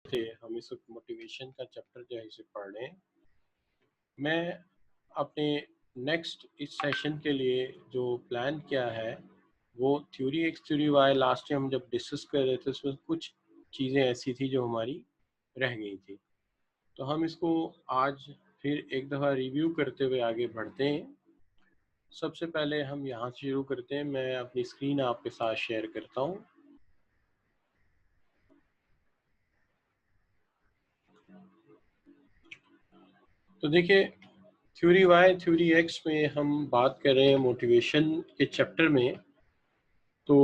थे, हम इस वक्त मोटिवेशन का चैप्टर जो है इसे पढ़ रहे हैं। मैं अपने नेक्स्ट इस सेशन के लिए जो प्लान किया है वो theory X theory Y last time हम जब डिस्कस कर रहे थे उसमें कुछ चीज़ें ऐसी थी जो हमारी रह गई थी, तो हम इसको आज फिर एक दफ़ा रिव्यू करते हुए आगे बढ़ते हैं। सबसे पहले हम यहाँ से शुरू करते हैं। मैं अपनी स्क्रीन आपके साथ शेयर करता हूँ। तो देखिए, थ्योरी वाई थ्योरी एक्स में हम बात कर रहे हैं मोटिवेशन के चैप्टर में। तो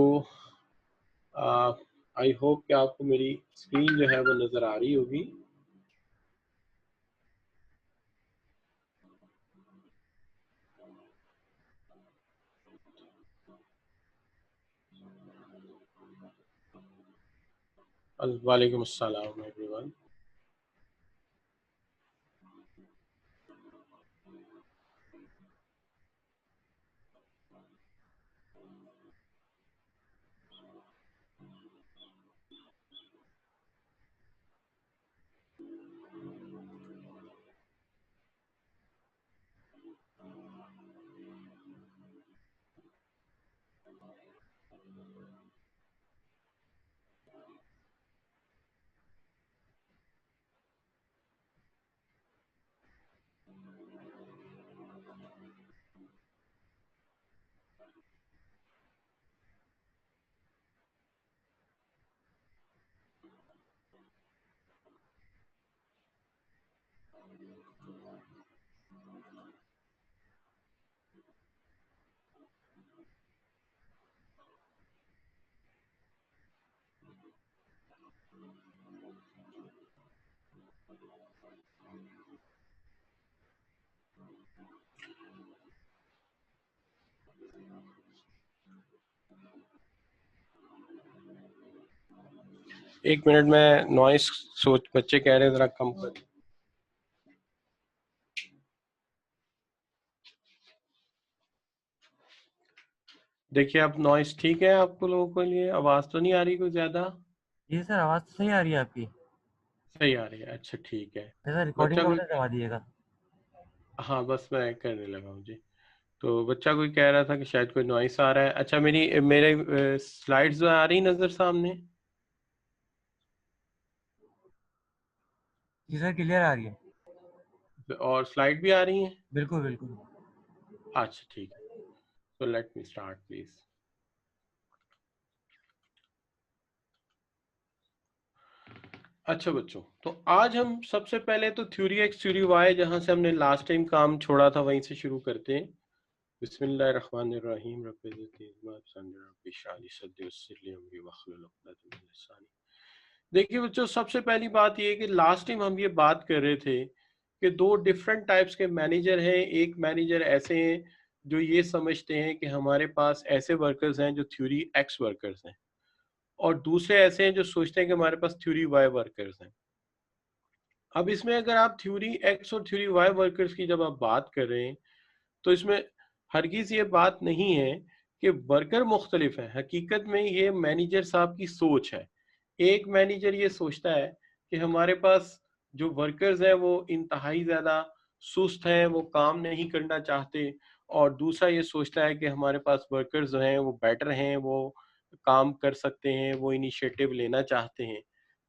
आई होप कि आपको मेरी स्क्रीन जो है वो नज़र आ रही होगी। वालेकुम अस्सलाम एवरीवन। एक मिनट में नॉइस सोच बच्चे कह रहे हैं ज़रा कम कर। देखिए, अब नॉइस ठीक है आपको लोगों के लिए? आवाज़ तो नहीं आ रही कोई ज़्यादा? जी सर, आवाज़ तो सही आ रही है आपकी। सही आ रही है, अच्छा ठीक है। सर रिकॉर्डिंग बच्चा का कोई, बटन दबा दिएगा। हाँ बस मैं करने लगा हूँ जी। तो बच्चा कोई कह रहा था कि शायद कोई नॉइस आ रहा है। अच्छा, मेरे स्लाइड्स आ रही नज़र सामने? जी सर, क्लियर आ रही है। और स्लाइड भी आ रही हैं? बिल्कुल बिल्कुल। अच्छा ठीक है। तो लेट मी स्टार्ट प्लीज। अच्छा बच्चों, तो आज हम सबसे पहले तो थ्योरी एक्स थ्योरी वाई जहां से हमने लास्ट टाइम काम छोड़ा था वहीं से शुरू करते हैं। बिस्मिल्लाहिर्रहमानिर्रहीम। देखिए बच्चों, सबसे पहली बात ये है कि लास्ट टाइम हम ये बात कर रहे थे कि दो डिफरेंट टाइप्स के मैनेजर हैं। एक मैनेजर ऐसे हैं जो ये समझते हैं कि हमारे पास ऐसे वर्कर्स हैं जो थ्योरी एक्स वर्कर्स हैं, और दूसरे ऐसे हैं जो सोचते हैं कि हमारे पास थ्योरी वाई वर्कर्स हैं। अब इसमें अगर आप थ्योरी एक्स और थ्योरी वाई वर्कर्स की जब आप बात कर रहे हैं तो इसमें हरगिज ये बात नहीं है कि वर्कर मुख्तलिफ है। हकीकत में ये मैनेजर साहब की सोच है। एक मैनेजर ये सोचता है कि हमारे पास जो वर्कर्स हैं वो इंतहाई ज़्यादा सुस्त हैं, वो काम नहीं करना चाहते, और दूसरा ये सोचता है कि हमारे पास वर्कर्स जो हैं वो बेटर हैं, वो काम कर सकते हैं, वो इनिशिएटिव लेना चाहते हैं।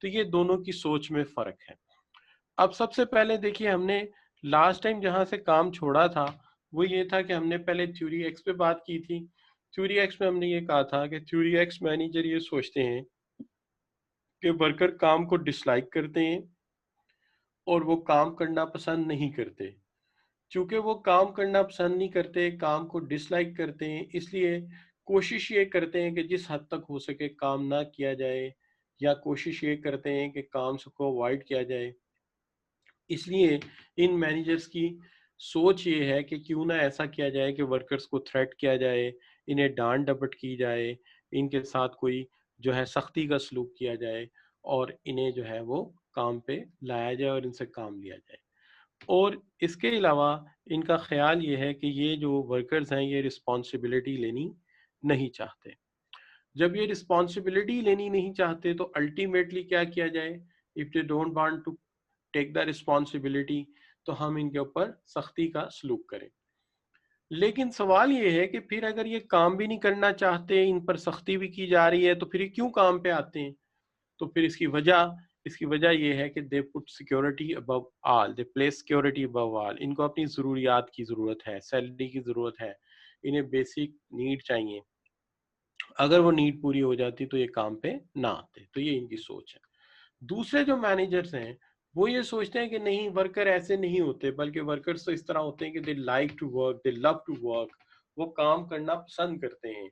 तो ये दोनों की सोच में फ़र्क है। अब सबसे पहले देखिए, हमने लास्ट टाइम जहां से काम छोड़ा था वो ये था कि हमने पहले थ्योरी एक्स पे बात की थी। थ्योरी एक्स में हमने ये कहा था कि थ्योरी एक्स मैनेजर ये सोचते हैं कि वर्कर काम को डिसलाइक करते हैं और वो काम करना पसंद नहीं करते। चूंकि वो काम करना पसंद नहीं करते, काम को डिसलाइक करते हैं, इसलिए कोशिश ये करते हैं कि जिस हद तक हो सके काम ना किया जाए, या कोशिश ये करते हैं कि काम को अवॉइड किया जाए। इसलिए इन मैनेजर्स की सोच ये है कि क्यों ना ऐसा किया जाए कि वर्कर्स को थ्रेट किया जाए, इन्हें डांट डपट की जाए, इनके साथ कोई जो है सख्ती का सलूक किया जाए, और इन्हें जो है वो काम पे लाया जाए और इनसे काम लिया जाए। और इसके अलावा इनका ख्याल ये है कि ये जो वर्कर्स हैं ये रिस्पॉन्सिबिलिटी लेनी नहीं चाहते। जब ये रिस्पॉन्सिबिलिटी लेनी नहीं चाहते तो अल्टीमेटली क्या किया जाए if they don't want to take the responsibility, तो हम इनके ऊपर सख्ती का सलूक करें। लेकिन सवाल ये है कि फिर अगर ये काम भी नहीं करना चाहते, इन पर सख्ती भी की जा रही है, तो फिर ये क्यों काम पे आते हैं? तो फिर इसकी वजह ये है कि they put security above all, they place security above all. इनको अपनी ज़रूरियात की ज़रूरत है, सैलरी की ज़रूरत है, इन्हें बेसिक नीड चाहिए। अगर वो नीड पूरी हो जाती तो ये काम पे ना आते। तो ये इनकी सोच है। दूसरे जो मैनेजर्स हैं, वो ये सोचते हैं कि नहीं, वर्कर ऐसे नहीं होते, बल्कि वर्कर्स तो इस तरह होते हैं कि they like to work, they love to work. वो काम करना पसंद करते हैं,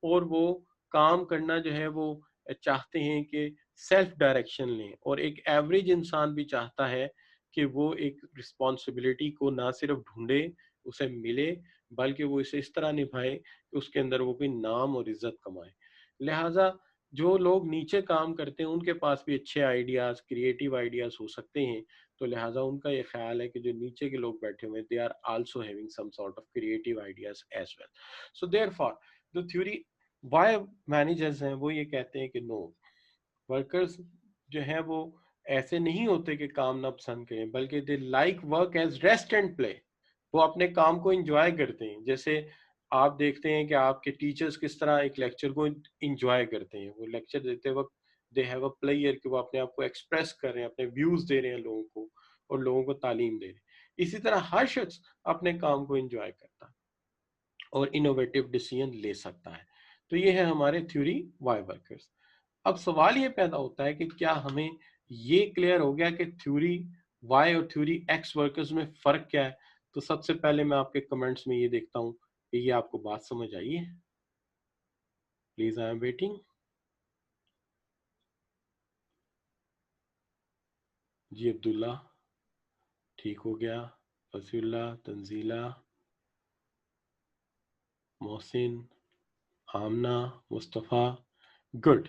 और वो काम करना जो है वो चाहते हैं कि सेल्फ डायरेक्शन लें। और एक एवरेज इंसान भी चाहता है कि वो एक रिस्पॉन्सिबिलिटी को ना सिर्फ ढूंढे, उसे मिले, बल्कि वो इसे इस तरह निभाए कि उसके अंदर वो कोई नाम और इज्जत कमाए। लिहाजा जो लोग नीचे काम करते हैं उनके पास भी अच्छे आइडियाज, क्रिएटिव आइडियाज हो सकते हैं। तो लिहाजा उनका ये ख्याल है कि जो नीचे के लोग बैठे हुए हैं, they are also having some sort of creative ideas as well. So therefore the theory Y managers हैं, वो ये कहते हैं कि नो, वर्कर्स जो है वो ऐसे नहीं होते कि काम ना पसंद करें, बल्कि they like work as rest and play. वो अपने काम को इंजॉय करते हैं। जैसे आप देखते हैं कि आपके टीचर्स किस तरह एक लेक्चर को इंजॉय करते हैं। वो लेक्चर देते वक्त दे हैव अ प्लेयर, कि वो अपने आप को एक्सप्रेस कर रहे हैं, अपने व्यूज दे रहे हैं लोगों को, और लोगों को तालीम दे रहे हैं। इसी तरह हर शख्स अपने काम को इंजॉय करता है और इनोवेटिव डिसीजन ले सकता है। तो ये है हमारे थ्योरी वाई वर्कर्स। अब सवाल ये पैदा होता है कि क्या हमें ये क्लियर हो गया कि थ्योरी वाई और थ्योरी एक्स वर्कर्स में फर्क क्या है? तो सबसे पहले मैं आपके कमेंट्स में ये देखता हूँ कि ये आपको बात समझ आई है। Please, I am waiting. जी अब्दुल्ला, ठीक हो गया। Fasiullah, Tanzila, Mohsin, Amna, Mustafa, good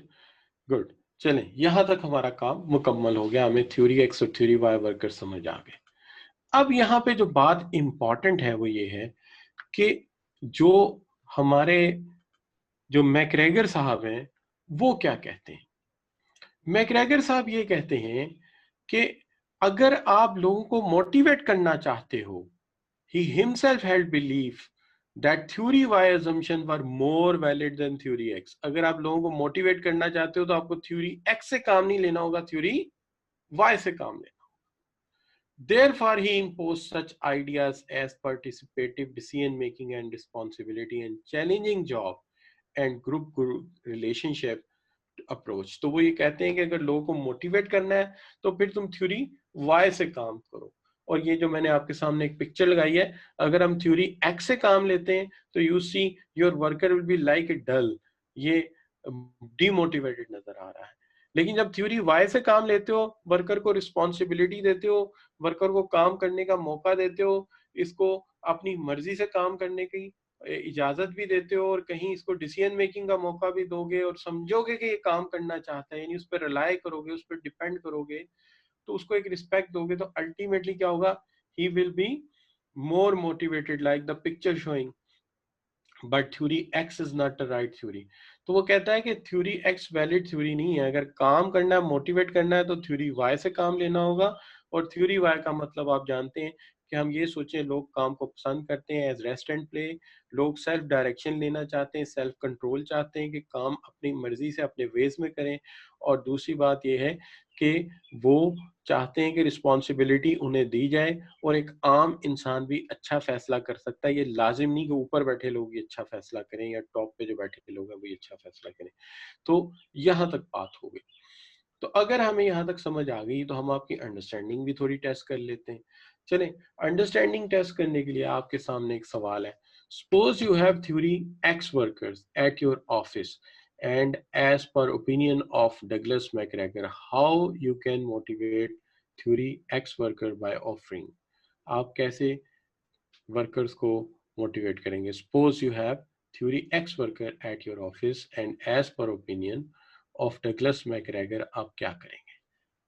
good. चलें, यहां तक हमारा काम मुकम्मल हो गया। हमें थ्योरी एक्स और थ्योरी वाई वर्कर समझ आ गए। अब यहाँ पे जो बात इंपॉर्टेंट है वो ये है कि जो हमारे जो मैकग्रेगर साहब हैं, वो क्या कहते हैं। मैकग्रेगर साहब ये कहते हैं कि अगर आप लोगों को मोटिवेट करना चाहते हो, he himself held belief that theory y assumption were more valid than theory x। अगर आप लोगों को मोटिवेट करना चाहते हो तो आपको थ्योरी x से काम नहीं लेना होगा, थ्योरी y से काम लेना। Therefore, he imposed such ideas as participative decision making and responsibility and challenging job and group relationship approach. तो वो ये कहते हैं कि अगर लोगों को मोटिवेट करना है तो फिर तुम थ्योरी वाई से काम करो। और ये जो मैंने आपके सामने एक पिक्चर लगाई है, अगर हम थ्योरी एक्स से काम लेते हैं तो you see your worker will be like a dull, ये डिमोटिवेटेड नजर आ रहा है। लेकिन जब थ्योरी वाई से काम लेते हो, वर्कर को रिस्पॉन्सिबिलिटी देते हो, वर्कर को काम करने का मौका देते हो, इसको अपनी मर्जी से काम करने की इजाजत भी देते हो, और कहीं इसको डिसीजन मेकिंग का मौका भी दोगे, और समझोगे कि ये काम करना चाहता है, यानी उस पर रिलाई करोगे, उस पर डिपेंड करोगे, तो उसको एक रिस्पेक्ट दोगे, तो अल्टीमेटली क्या होगा, he will be more motivated like the picture showing. But theory x is not the right theory. तो वो कहता है कि थ्योरी एक्स वैलिड थ्योरी नहीं है। अगर काम करना है, मोटिवेट करना है, तो थ्योरी वाई से काम लेना होगा। और थ्योरी वाई का मतलब आप जानते हैं कि हम ये सोचें, लोग काम को पसंद करते हैं एज रेस्ट एंड प्ले, लोग सेल्फ डायरेक्शन लेना चाहते हैं, सेल्फ कंट्रोल चाहते हैं कि काम अपनी मर्जी से अपने वेज में करें। और दूसरी बात यह है कि वो चाहते हैं कि रिस्पॉन्सिबिलिटी उन्हें दी जाए, और एक आम इंसान भी अच्छा फैसला कर सकता है। ये लाजिम नहीं कि ऊपर बैठे लोग ये अच्छा फैसला करें या टॉप पे जो बैठे लोग हैं वो ये अच्छा फैसला करें। तो यहाँ तक बात हो गई। तो अगर हमें यहाँ तक समझ आ गई तो हम आपकी अंडरस्टैंडिंग भी थोड़ी टेस्ट कर लेते हैं। चलें, अंडरस्टैंडिंग टेस्ट करने के लिए आपके सामने एक सवाल है। Suppose you have theory X workers at your office, and as per opinion of Douglas McGregor, how you can motivate theory X worker by offering। आप कैसे वर्कर्स को मोटिवेट करेंगे। Suppose you have theory X worker at your office and as per opinion of Douglas McGregor, आप क्या करेंगे?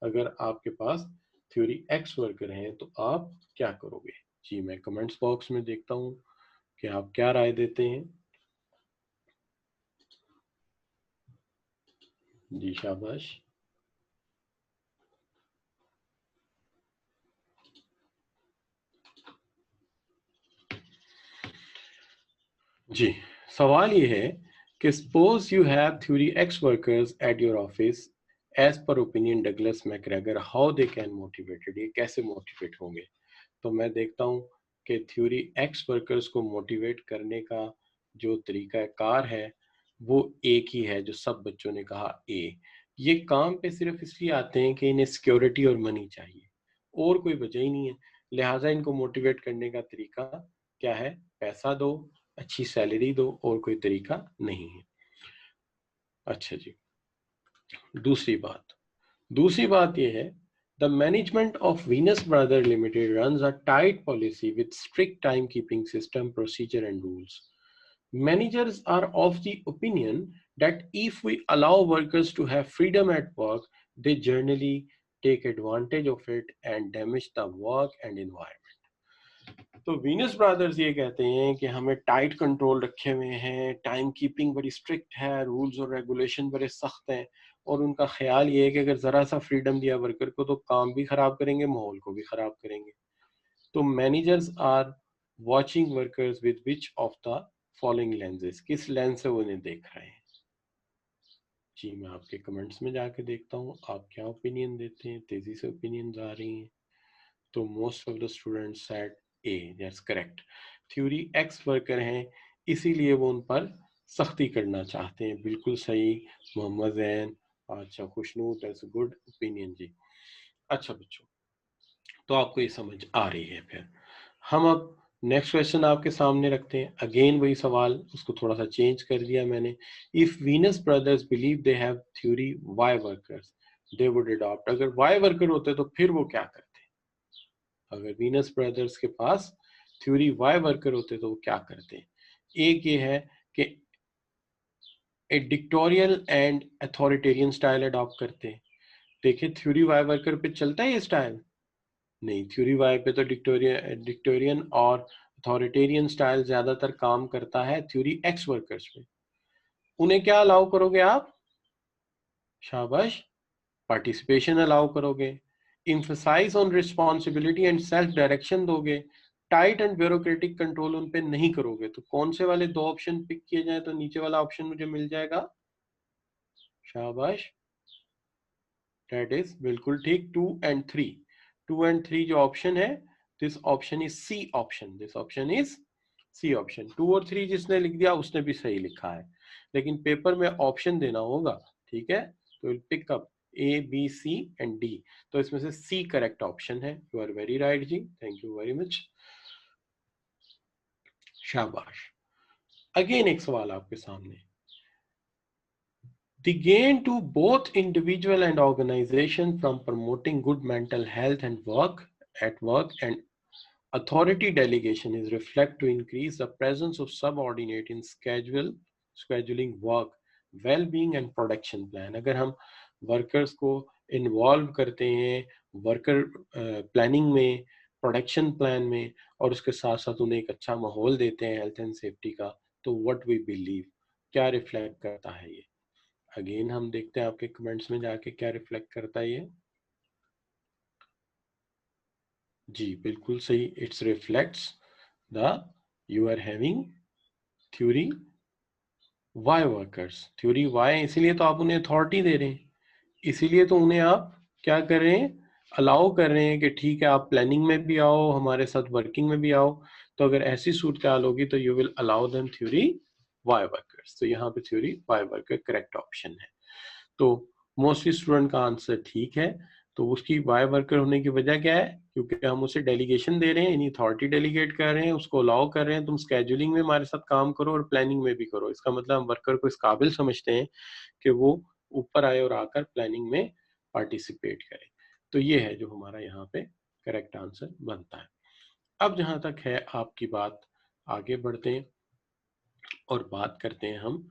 अगर आपके पास theory X worker हैं तो आप क्या करोगे? जी, मैं कमेंट्स बॉक्स में देखता हूँ कि आप क्या राय देते हैं। जी शाबाश। जी, सवाल ये है कि suppose you have theory X workers at your office as per opinion Douglas McGregor how they can motivated, ये कैसे मोटिवेट होंगे? तो मैं देखता हूँ कि थ्योरी एक्स वर्कर्स को मोटिवेट करने का जो तरीका कार है वो एक ही है जो सब बच्चों ने कहा, ए। ये काम पे सिर्फ इसलिए आते हैं कि इन्हें सिक्योरिटी और मनी चाहिए, और कोई वजह ही नहीं है। लिहाजा इनको मोटिवेट करने का तरीका क्या है? पैसा दो, अच्छी सैलरी दो, और कोई तरीका नहीं है। अच्छा जी, दूसरी बात दूसरी बात यह है, the management of Venus brother limited runs a tight policy with strict time keeping system, procedure and rules. Managers are of the opinion that if we allow workers to have freedom at work, they generally take advantage of it and damage the work and environment. तो Venus brothers ये कहते हैं कि हमें tight control रखे हुए हैं, time keeping बड़ी स्ट्रिक्ट है, रूल्स और रेगुलेशन बड़े सख्त हैं, और उनका ख्याल ये है कि अगर जरा सा फ्रीडम दिया वर्कर को तो काम भी खराब करेंगे, माहौल को भी खराब करेंगे. तो managers are watching workers with which of the following lenses, किस लेंस से वो उन्हें देख रहे हैं. जी, मैं आपके कमेंट्स में जाके देखता हूँ आप क्या ओपिनियन देते हैं. तेजी से ओपिनियन आ रही हैं. तो most of the students said A, that's correct. Theory X worker हैं, इसीलिए वो उन पर सख्ती करना चाहते हैं. बिल्कुल सही मोहम्मद जैन. अच्छा खुशनू, दैट्स गुड ओपिनियन जी. अच्छा बच्चों, तो आपको ये समझ आ रही है. फिर हम अब नेक्स्ट क्वेश्चन आपके सामने रखते हैं. अगेन वही सवाल, उसको थोड़ा सा चेंज कर दिया मैंने. If Venus brothers believe they have theory Y workers, they would adopt. अगर वाई वर्कर होते तो फिर वो क्या करते? अगर वीनस ब्रदर्स के पास थ्योरी वाई वर्कर होते तो वो क्या करते? एक ये है कि a dictatorial and authoritarian style adopt करते. देखिए थ्योरी वाई वर्कर पे चलता है ये स्टाइल? नहीं, थ्योरी वाई पे तो डिक्टोरियन और अथॉरिटेरियन स्टाइल ज्यादातर काम करता है थ्योरी एक्स वर्कर्स पे. उन्हें क्या अलाउ करोगे आप? शाबाश, पार्टिसिपेशन अलाउ करोगे, emphasize on responsibility and self direction दोगे, टाइट एंड ब्यूरोक्रेटिक कंट्रोल उन पे नहीं करोगे. तो कौन से वाले दो ऑप्शन पिक किए जाए तो नीचे वाला ऑप्शन मुझे मिल जाएगा? शाबाश, दैट इज बिल्कुल ठीक. 2 and 3, 2 and 3 जो ऑप्शन है, this option is C option. This option is C option. 2 और 3 जिसने लिख दिया उसने भी सही लिखा है, लेकिन पेपर में ऑप्शन देना होगा. ठीक है, तो pick up A B C and D. तो इसमें से सी करेक्ट ऑप्शन है. यू आर वेरी राइट जी, थैंक यू वेरी मच. शाबाश. अगेन एक सवाल आपके सामने. The gain to both individual and organization from promoting good mental health and work at work and authority delegation is reflect to increase the presence of subordinate in scheduling work, well-being and production plan. अगर हम workers को involve करते हैं worker planning में, production plan में, और उसके साथ साथ उन्हें एक अच्छा माहौल देते हैं हेल्थ एंड सेफ्टी का, तो व्हाट वी बिलीव, क्या रिफ्लेक्ट करता है ये? अगेन हम देखते हैं आपके कमेंट्स में जाके क्या रिफ्लेक्ट करता है ये. जी बिल्कुल सही. It's reflects the you are having theory Y workers. Theory Y, इसीलिए तो आप उन्हें अथॉरिटी दे रहे हैं, इसीलिए तो उन्हें आप क्या कर रहे हैं, अलाउ कर रहे हैं कि ठीक है आप प्लानिंग में भी आओ, हमारे साथ वर्किंग में भी आओ. तो अगर ऐसी सूरत हाल होगी तो you will allow them theory Y workers. तो यहाँ पे theory Y worker correct option है. तो मोस्टली स्टूडेंट का आंसर ठीक है. तो उसकी वाई वर्कर होने की वजह क्या है? क्योंकि हम उसे डेलीगेशन दे रहे हैं, यानी अथॉरिटी डेलीगेट कर रहे हैं, उसको अलाउ कर रहे हैं तुम स्केड्यूलिंग में हमारे साथ काम करो और प्लानिंग में भी करो. इसका मतलब हम वर्कर को इस काबिल समझते हैं कि वो ऊपर आए और आकर प्लानिंग में पार्टिसिपेट करे. तो ये है जो हमारा यहाँ पे करेक्ट आंसर बनता है. अब जहां तक है आपकी बात, आगे बढ़ते हैं और बात करते हैं हम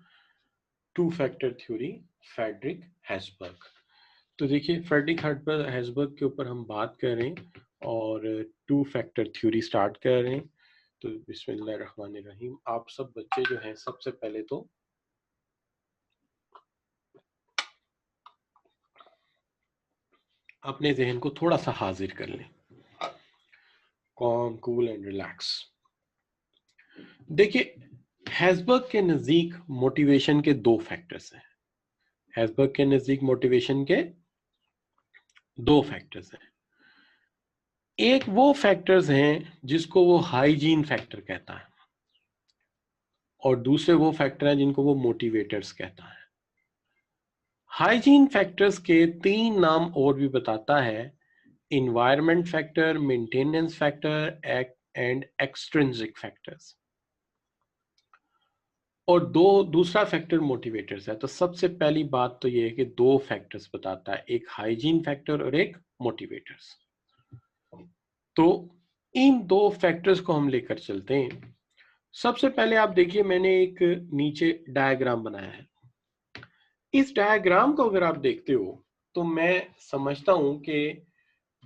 टू फैक्टर थ्योरी, फ्रेडरिक हेसबर्ग. तो देखिए फ्रेडरिक हेसबर्ग के ऊपर हम बात कर रहे हैं और टू फैक्टर थ्योरी स्टार्ट कर रहे हैं. तो बिस्मिल्लाहिर्रहमानिर्रहीम. आप सब बच्चे जो हैं सबसे पहले तो अपने जहन को थोड़ा सा हाजिर कर लें, कॉम कूल एंड रिलैक्स. देखिए हेज़बर्ग के नजदीक मोटिवेशन के दो फैक्टर्स हैं। हेज़बर्ग के नजदीक मोटिवेशन के दो फैक्टर्स हैं। एक वो फैक्टर्स हैं जिसको वो हाइजीन फैक्टर कहता है, और दूसरे वो फैक्टर हैं जिनको वो मोटिवेटर्स कहता है। हाइजीन फैक्टर्स के तीन नाम और भी बताता है: environment factor, maintenance factor and extrinsic factors. और दूसरा फैक्टर मोटिवेटर्स है। तो सबसे पहली बात तो ये है कि दो फैक्टर्स बताता है, एक हाइजीन फैक्टर और एक मोटिवेटर्स। तो इन दो फैक्टर्स को हम लेकर चलते हैं। सबसे पहले आप देखिए, मैंने एक नीचे डायग्राम बनाया है। इस डायग्राम को अगर आप देखते हो तो मैं समझता हूं कि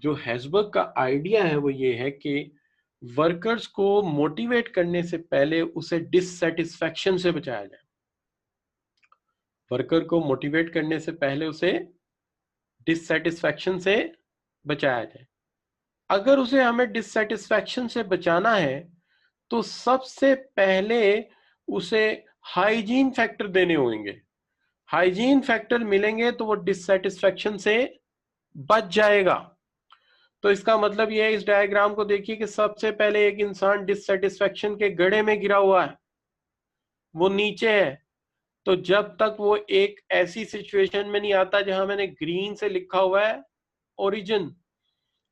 जो हेज़बर्ग का आइडिया है वो ये है कि वर्कर्स को मोटिवेट करने से पहले उसे डिससेटिस्फैक्शन से बचाया जाए। वर्कर को मोटिवेट करने से पहले उसे डिससेटिस्फैक्शन से बचाया जाए। अगर उसे हमें डिससेटिस्फैक्शन से बचाना है तो सबसे पहले उसे हाइजीन फैक्टर देने होंगे। हाइजीन फैक्टर मिलेंगे तो वो डिससेटिस्फैक्शन से बच जाएगा। तो इसका मतलब यह है, इस डायग्राम को देखिए कि सबसे पहले एक इंसान डिससेटिस्फैक्शन के गड्ढे में गिरा हुआ है, वो नीचे है। तो जब तक वो एक ऐसी सिचुएशन में नहीं आता जहां मैंने ग्रीन से लिखा हुआ है ओरिजिन,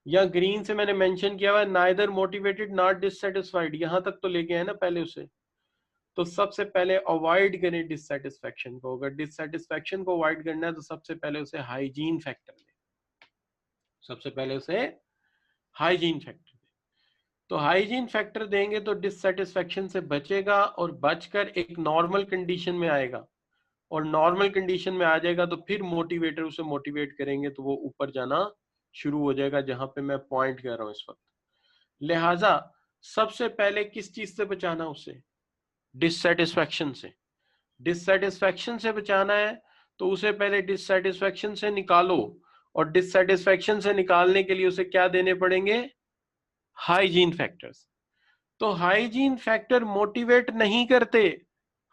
या ग्रीन से मैंने मेंशन किया हुआ है नाइदर मोटिवेटेड नॉट डिससेटिस्फाइड, यहां तक तो लेके आए ना पहले उसे। तो सबसे पहले अवॉइड करें डिससेटिस्फैक्शन को। अगर डिससेटिस्फैक्शन को अवॉइड करना है तो सबसे पहले उसे हाइजीन फैक्टर दें। सबसे पहले उसे हाइजीन फैक्टर दें। तो हाइजीन फैक्टर देंगे तो डिससेटिस्फैक्शन से बचेगा और बचकर एक नॉर्मल कंडीशन में आएगा, और नॉर्मल कंडीशन में आ जाएगा तो फिर मोटिवेटर उसे मोटिवेट करेंगे तो वो ऊपर जाना शुरू हो जाएगा, जहां पे मैं पॉइंट कर रहा हूं इस वक्त। लिहाजा सबसे पहले किस चीज से बचाना उसे? डिससेटिस्फैक्शन से। डिससेटिस्फैक्शन से बचाना है तो उसे पहले डिससेटिस्फैक्शन से निकालो, और डिससेटिस्फैक्शन से निकालने के लिए उसे क्या देने पड़ेंगे? Hygiene factors. तो हाइजीन फैक्टर मोटिवेट नहीं करते।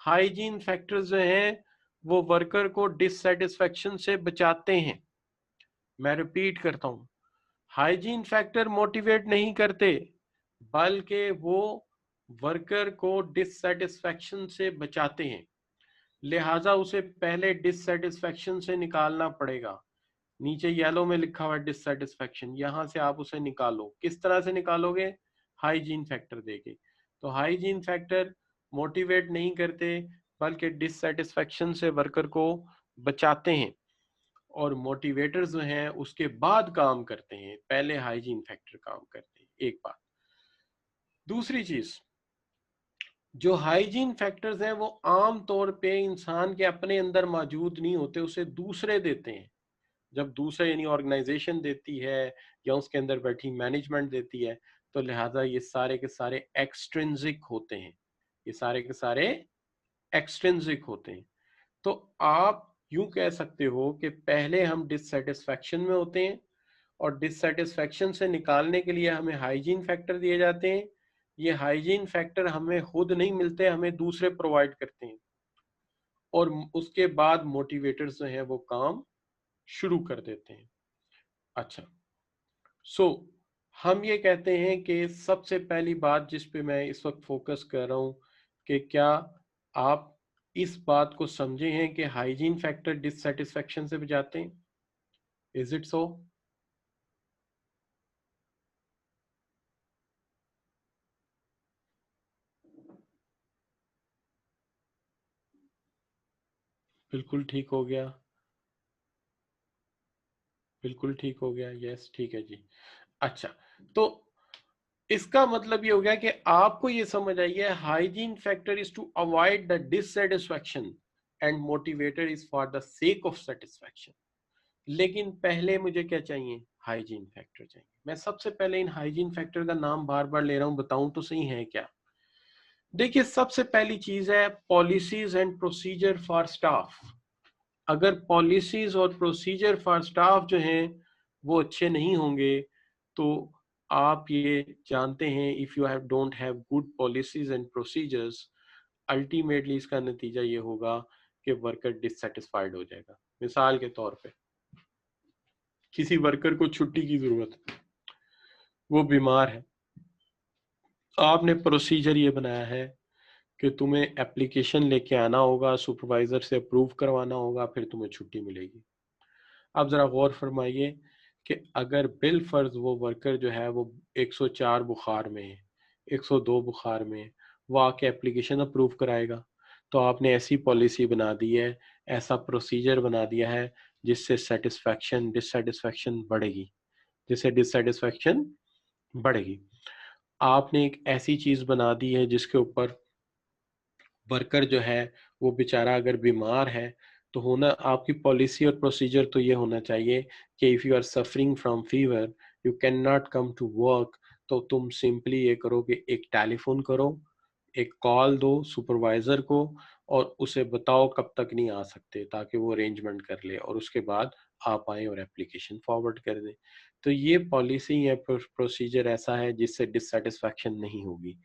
हाइजीन फैक्टर्स जो हैं वो वर्कर को डिससेटिस्फैक्शन से बचाते हैं। मैं रिपीट करता हूं, हाइजीन फैक्टर मोटिवेट नहीं करते बल्कि वो वर्कर को डिससेटिस्फैक्शन से बचाते हैं। लिहाजा उसे पहले डिससेटिस्फैक्शन से निकालना पड़ेगा। नीचे येलो में लिखा हुआ है डिससेटिस्फैक्शन, यहां से आप उसे निकालो। किस तरह से निकालोगे? हाइजीन फैक्टर देके। तो हाइजीन फैक्टर मोटिवेट नहीं करते बल्कि डिससेटिस्फैक्शन से वर्कर को बचाते हैं, और मोटिवेटर्स जो हैं उसके बाद काम करते हैं, पहले हाइजीन फैक्टर काम करते हैं। एक बात। दूसरी चीज, जो हाइजीन फैक्टर्स हैं वो आम तौर पे इंसान के अपने अंदर मौजूद नहीं होते, उसे दूसरे देते हैं। जब दूसरे यानी ऑर्गेनाइजेशन देती है या उसके अंदर बैठी मैनेजमेंट देती है, तो लिहाजा ये सारे के सारे एक्सट्रिंसिक होते हैं। ये सारे के सारे एक्सट्रिंसिक होते हैं। तो आप यूं कह सकते हो कि पहले हम डिससेटिस्फैक्शन में होते हैं, और डिससेटिस्फैक्शन से निकालने के लिए हमें हाइजीन फैक्टर दिए जाते हैं। ये हाइजीन फैक्टर हमें खुद नहीं मिलते, हमें दूसरे प्रोवाइड करते हैं, और उसके बाद मोटिवेटर्स जो हैं वो काम शुरू कर देते हैं। अच्छा, सो हम ये कहते हैं कि सबसे पहली बात जिस पे मैं इस वक्त फोकस कर रहा हूं कि क्या आप इस बात को समझे हैं कि हाइजीन फैक्टर डिससेटिस्फैक्शन से बचाते हैं? Is it so? बिल्कुल ठीक हो गया, बिल्कुल ठीक हो गया, यस ठीक है जी। अच्छा, तो इसका मतलब ये हो गया कि आपको ये समझ आई है hygiene factor is to avoid the dissatisfaction and motivator is for the sake of satisfaction. लेकिन पहले मुझे क्या चाहिए? हाइजीन फैक्टर चाहिए। मैं सबसे पहले इन हाइजीन फैक्टर का नाम बार बार ले रहा हूं, बताऊं तो सही है क्या? देखिए, सबसे पहली चीज है policies and procedure for staff. अगर पॉलिसीज और प्रोसीजर फॉर स्टाफ जो हैं वो अच्छे नहीं होंगे, तो आप ये जानते हैं, if you have don't have good policies and procedures, ultimately इसका नतीजा ये होगा कि वर्कर डिससेटिस्फाइड हो जाएगा। मिसाल के तौर पे किसी वर्कर को छुट्टी की जरूरत है, वो बीमार है, आपने प्रोसीजर ये बनाया है कि तुम्हें एप्लीकेशन लेके आना होगा, सुपरवाइजर से अप्रूव करवाना होगा, फिर तुम्हें छुट्टी मिलेगी। अब जरा गौर फरमाइए कि अगर बिल फर्ज वो वर्कर जो है वो 104 बुखार में है, 102 बुखार में है, वो आके एप्लीकेशन अप्रूव कराएगा, तो आपने ऐसी पॉलिसी बना दी है, ऐसा प्रोसीजर बना दिया है जिससे सेटिस्फैक्शन डिससेटिस्फैक्शन बढ़ेगी, जिससे डिससेटिस्फैक्शन बढ़ेगी। आपने एक ऐसी चीज बना दी है जिसके ऊपर वर्कर जो है वो बेचारा अगर बीमार है तो होना आपकी पॉलिसी और प्रोसीजर तो ये होना चाहिए कि if you are suffering from fever you can not come to work, तो तुम सिंपली ये करो कि एक टेलीफोन करो, एक कॉल दो सुपरवाइजर को और उसे बताओ कब तक नहीं आ सकते, ताकि वो अरेंजमेंट कर ले और उसके बाद आप आए और एप्लीकेशन फॉरवर्ड कर दें। तो ये पॉलिसी या प्रोसीजर ऐसा है जिससे डिससेटिस्फैक्शन नहीं होगी।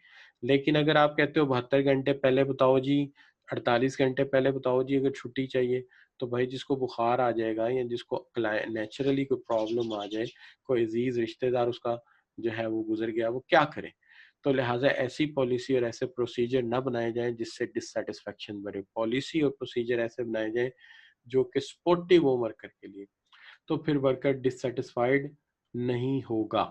लेकिन अगर आप कहते हो 72 घंटे पहले बताओ जी, 48 घंटे पहले बताओ जी अगर छुट्टी चाहिए, तो भाई जिसको बुखार आ जाएगा या जिसको नेचुरली कोई प्रॉब्लम आ जाए, कोई अजीज रिश्तेदार उसका जो है वो गुजर गया, वो क्या करे। तो लिहाजा ऐसी पॉलिसी और ऐसे प्रोसीजर ना बनाए जाएं जिससे डिससेटिस्फैक्शन बढ़े। पॉलिसी और प्रोसीजर ऐसे बनाए जाएं जो कि सपोर्टिव हो वर्कर के लिए, तो फिर वर्कर डिससेटिस्फाइड नहीं होगा।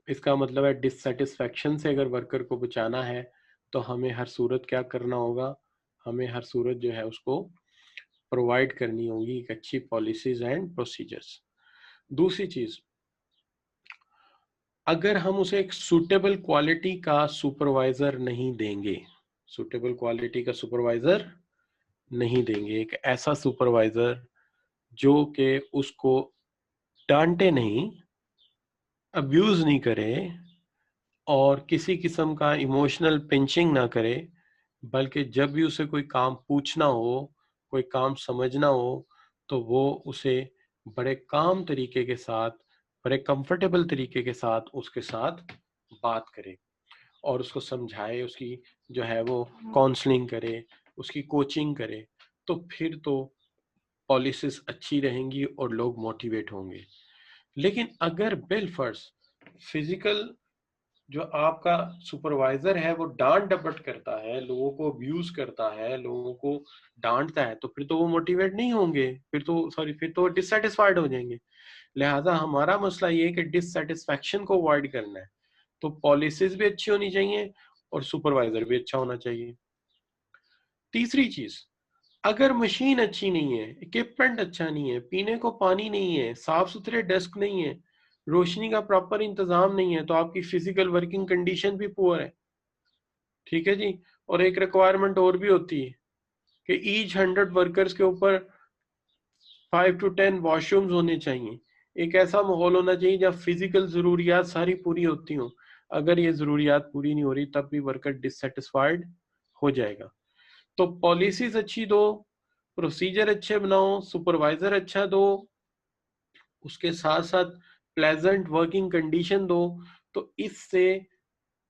इसका मतलब है डिससेटिस्फैक्शन से अगर वर्कर को बचाना है तो हमें हर सूरत क्या करना होगा, हमें हर सूरत जो है उसको प्रोवाइड करनी होगी एक अच्छी पॉलिसीज एंड प्रोसीजर्स। दूसरी चीज, अगर हम उसे एक सूटेबल क्वालिटी का सुपरवाइजर नहीं देंगे, सूटेबल क्वालिटी का सुपरवाइजर नहीं देंगे, एक ऐसा सुपरवाइजर जो कि उसको डांटे नहीं, अब्यूज नहीं करे और किसी किस्म का इमोशनल पिंचिंग ना करे, बल्कि जब भी उसे कोई काम पूछना हो, कोई काम समझना हो, तो वो उसे बड़े काम तरीके के साथ, बड़े कंफर्टेबल तरीके के साथ उसके साथ बात करे और उसको समझाए, उसकी जो है वो काउंसलिंग करे, उसकी कोचिंग करे, तो फिर तो पॉलिसीज अच्छी रहेंगी और लोग मोटिवेट होंगे। लेकिन अगर बिल फर्ज फिजिकल जो आपका सुपरवाइजर है वो डांट डपट करता है, लोगों को अब्यूज करता है, लोगों को डांटता है, तो फिर तो वो मोटिवेट नहीं होंगे, फिर तो डिससेटिस्फाइड हो जाएंगे। लिहाजा हमारा मसला ये है कि डिससेटिस्फैक्शन को अवॉइड करना है, तो पॉलिसीज भी अच्छी होनी चाहिए और सुपरवाइजर भी अच्छा होना चाहिए। तीसरी चीज, अगर मशीन अच्छी नहीं है, इक्विपमेंट अच्छा नहीं है, पीने को पानी नहीं है, साफ सुथरे डेस्क नहीं है, रोशनी का प्रॉपर इंतजाम नहीं है, तो आपकी फिजिकल वर्किंग कंडीशन भी पुअर है। ठीक है जी। और एक रिक्वायरमेंट और भी होती है कि ईच 100 वर्कर्स के ऊपर 5 to 10 वॉशरूम्स होने चाहिए। एक ऐसा माहौल होना चाहिए जहाँ फिजिकल जरूरियात सारी पूरी होती हों। अगर ये जरूरियात पूरी नहीं हो रही तब भी वर्कर डिससेटिस्फाइड हो जाएगा। तो पॉलिसीज अच्छी दो, प्रोसीजर अच्छे बनाओ, सुपरवाइजर अच्छा दो, उसके साथ साथ प्लेजेंट वर्किंग कंडीशन दो, तो इससे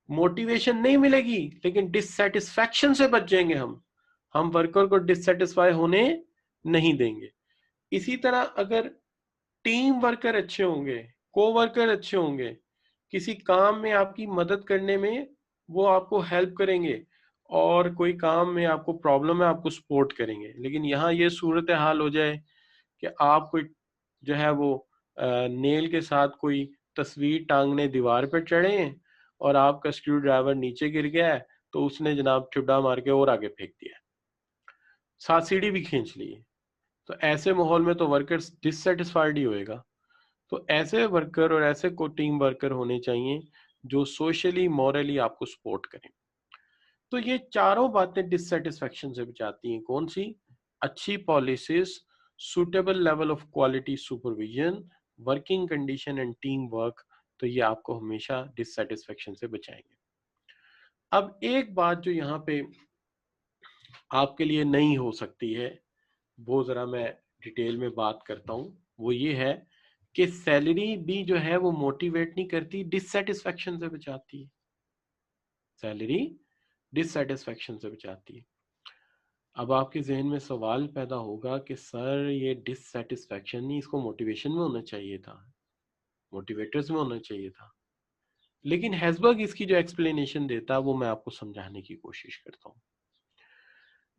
मोटिवेशन नहीं मिलेगी लेकिन डिससेटिस्फैक्शन से बच जाएंगे हम वर्कर को डिससेटिस्फाई होने नहीं देंगे। इसी तरह अगर टीम वर्कर अच्छे होंगे, को वर्कर अच्छे होंगे, किसी काम में आपकी मदद करने में वो आपको हेल्प करेंगे और कोई काम में आपको प्रॉब्लम है आपको सपोर्ट करेंगे। लेकिन यहाँ ये सूरत हाल हो जाए कि आप कोई जो है वो नेल के साथ कोई तस्वीर टांगने दीवार पर चढ़े हैं और आपका स्क्रू ड्राइवर नीचे गिर गया है, तो उसने जनाब ठुड्डा मार के और आगे फेंक दिया, साथ सीढ़ी भी खींच ली है। तो ऐसे माहौल में तो वर्कर डिससेटिस्फाइड ही होएगा। तो ऐसे वर्कर और ऐसे को टीम वर्कर होने चाहिए जो सोशली मॉरली आपको सपोर्ट करें। तो ये चारों बातें डिससेटिस्फैक्शन से बचाती हैं। कौन सी? अच्छी policies, suitable level of quality supervision, working condition and team work, तो ये आपको हमेशा डिससेटिस्फैक्शन से बचाएंगे। अब एक बात जो यहाँ पे आपके लिए नहीं हो सकती है, वो जरा मैं डिटेल में बात करता हूँ। वो ये है कि सैलरी भी जो है वो मोटिवेट नहीं करती, डिससेटिस्फैक्शन से बचाती है। सैलरी डिससेटिस्फैक्शन से बचाती है। अब आपके जहन में सवाल पैदा होगा कि सर ये डिससेटिस्फैक्शन नहीं, इसको मोटिवेशन में होना चाहिए था, मोटिवेटर्स में होना चाहिए था। लेकिन हेज़बर्ग इसकी जो एक्सप्लेनेशन देता है वो मैं आपको समझाने की कोशिश करता हूँ।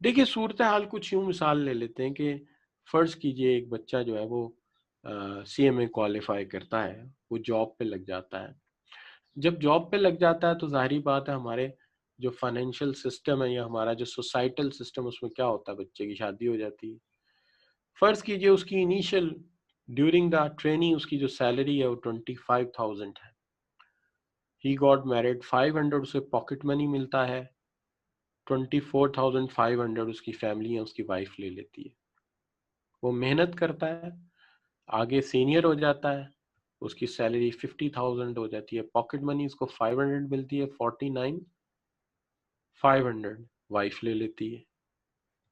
देखिए सूरत हाल कुछ यूं मिसाल ले लेते हैं कि फर्ज कीजिए एक बच्चा जो है वो सीएमए क्वालिफाई करता है, वो जॉब पे लग जाता है। जब जॉब पे लग जाता है तो जाहिर बात है हमारे जो फाइनेंशियल सिस्टम है या हमारा जो सोसाइटल सिस्टम उसमें क्या होता है, बच्चे की शादी हो जाती है। फर्ज कीजिए उसकी इनिशियल ड्यूरिंग द ट्रेनिंग उसकी जो सैलरी है वो 25,000 है। ही गॉट मैरिड, 500 उसे पॉकेट मनी मिलता है, 24,500 उसकी फैमिली है उसकी वाइफ ले लेती है। वो मेहनत करता है, आगे सीनियर हो जाता है, उसकी सैलरी 50,000 हो जाती है, पॉकेट मनी उसको 500 मिलती है, 49,500 वाइफ ले लेती है।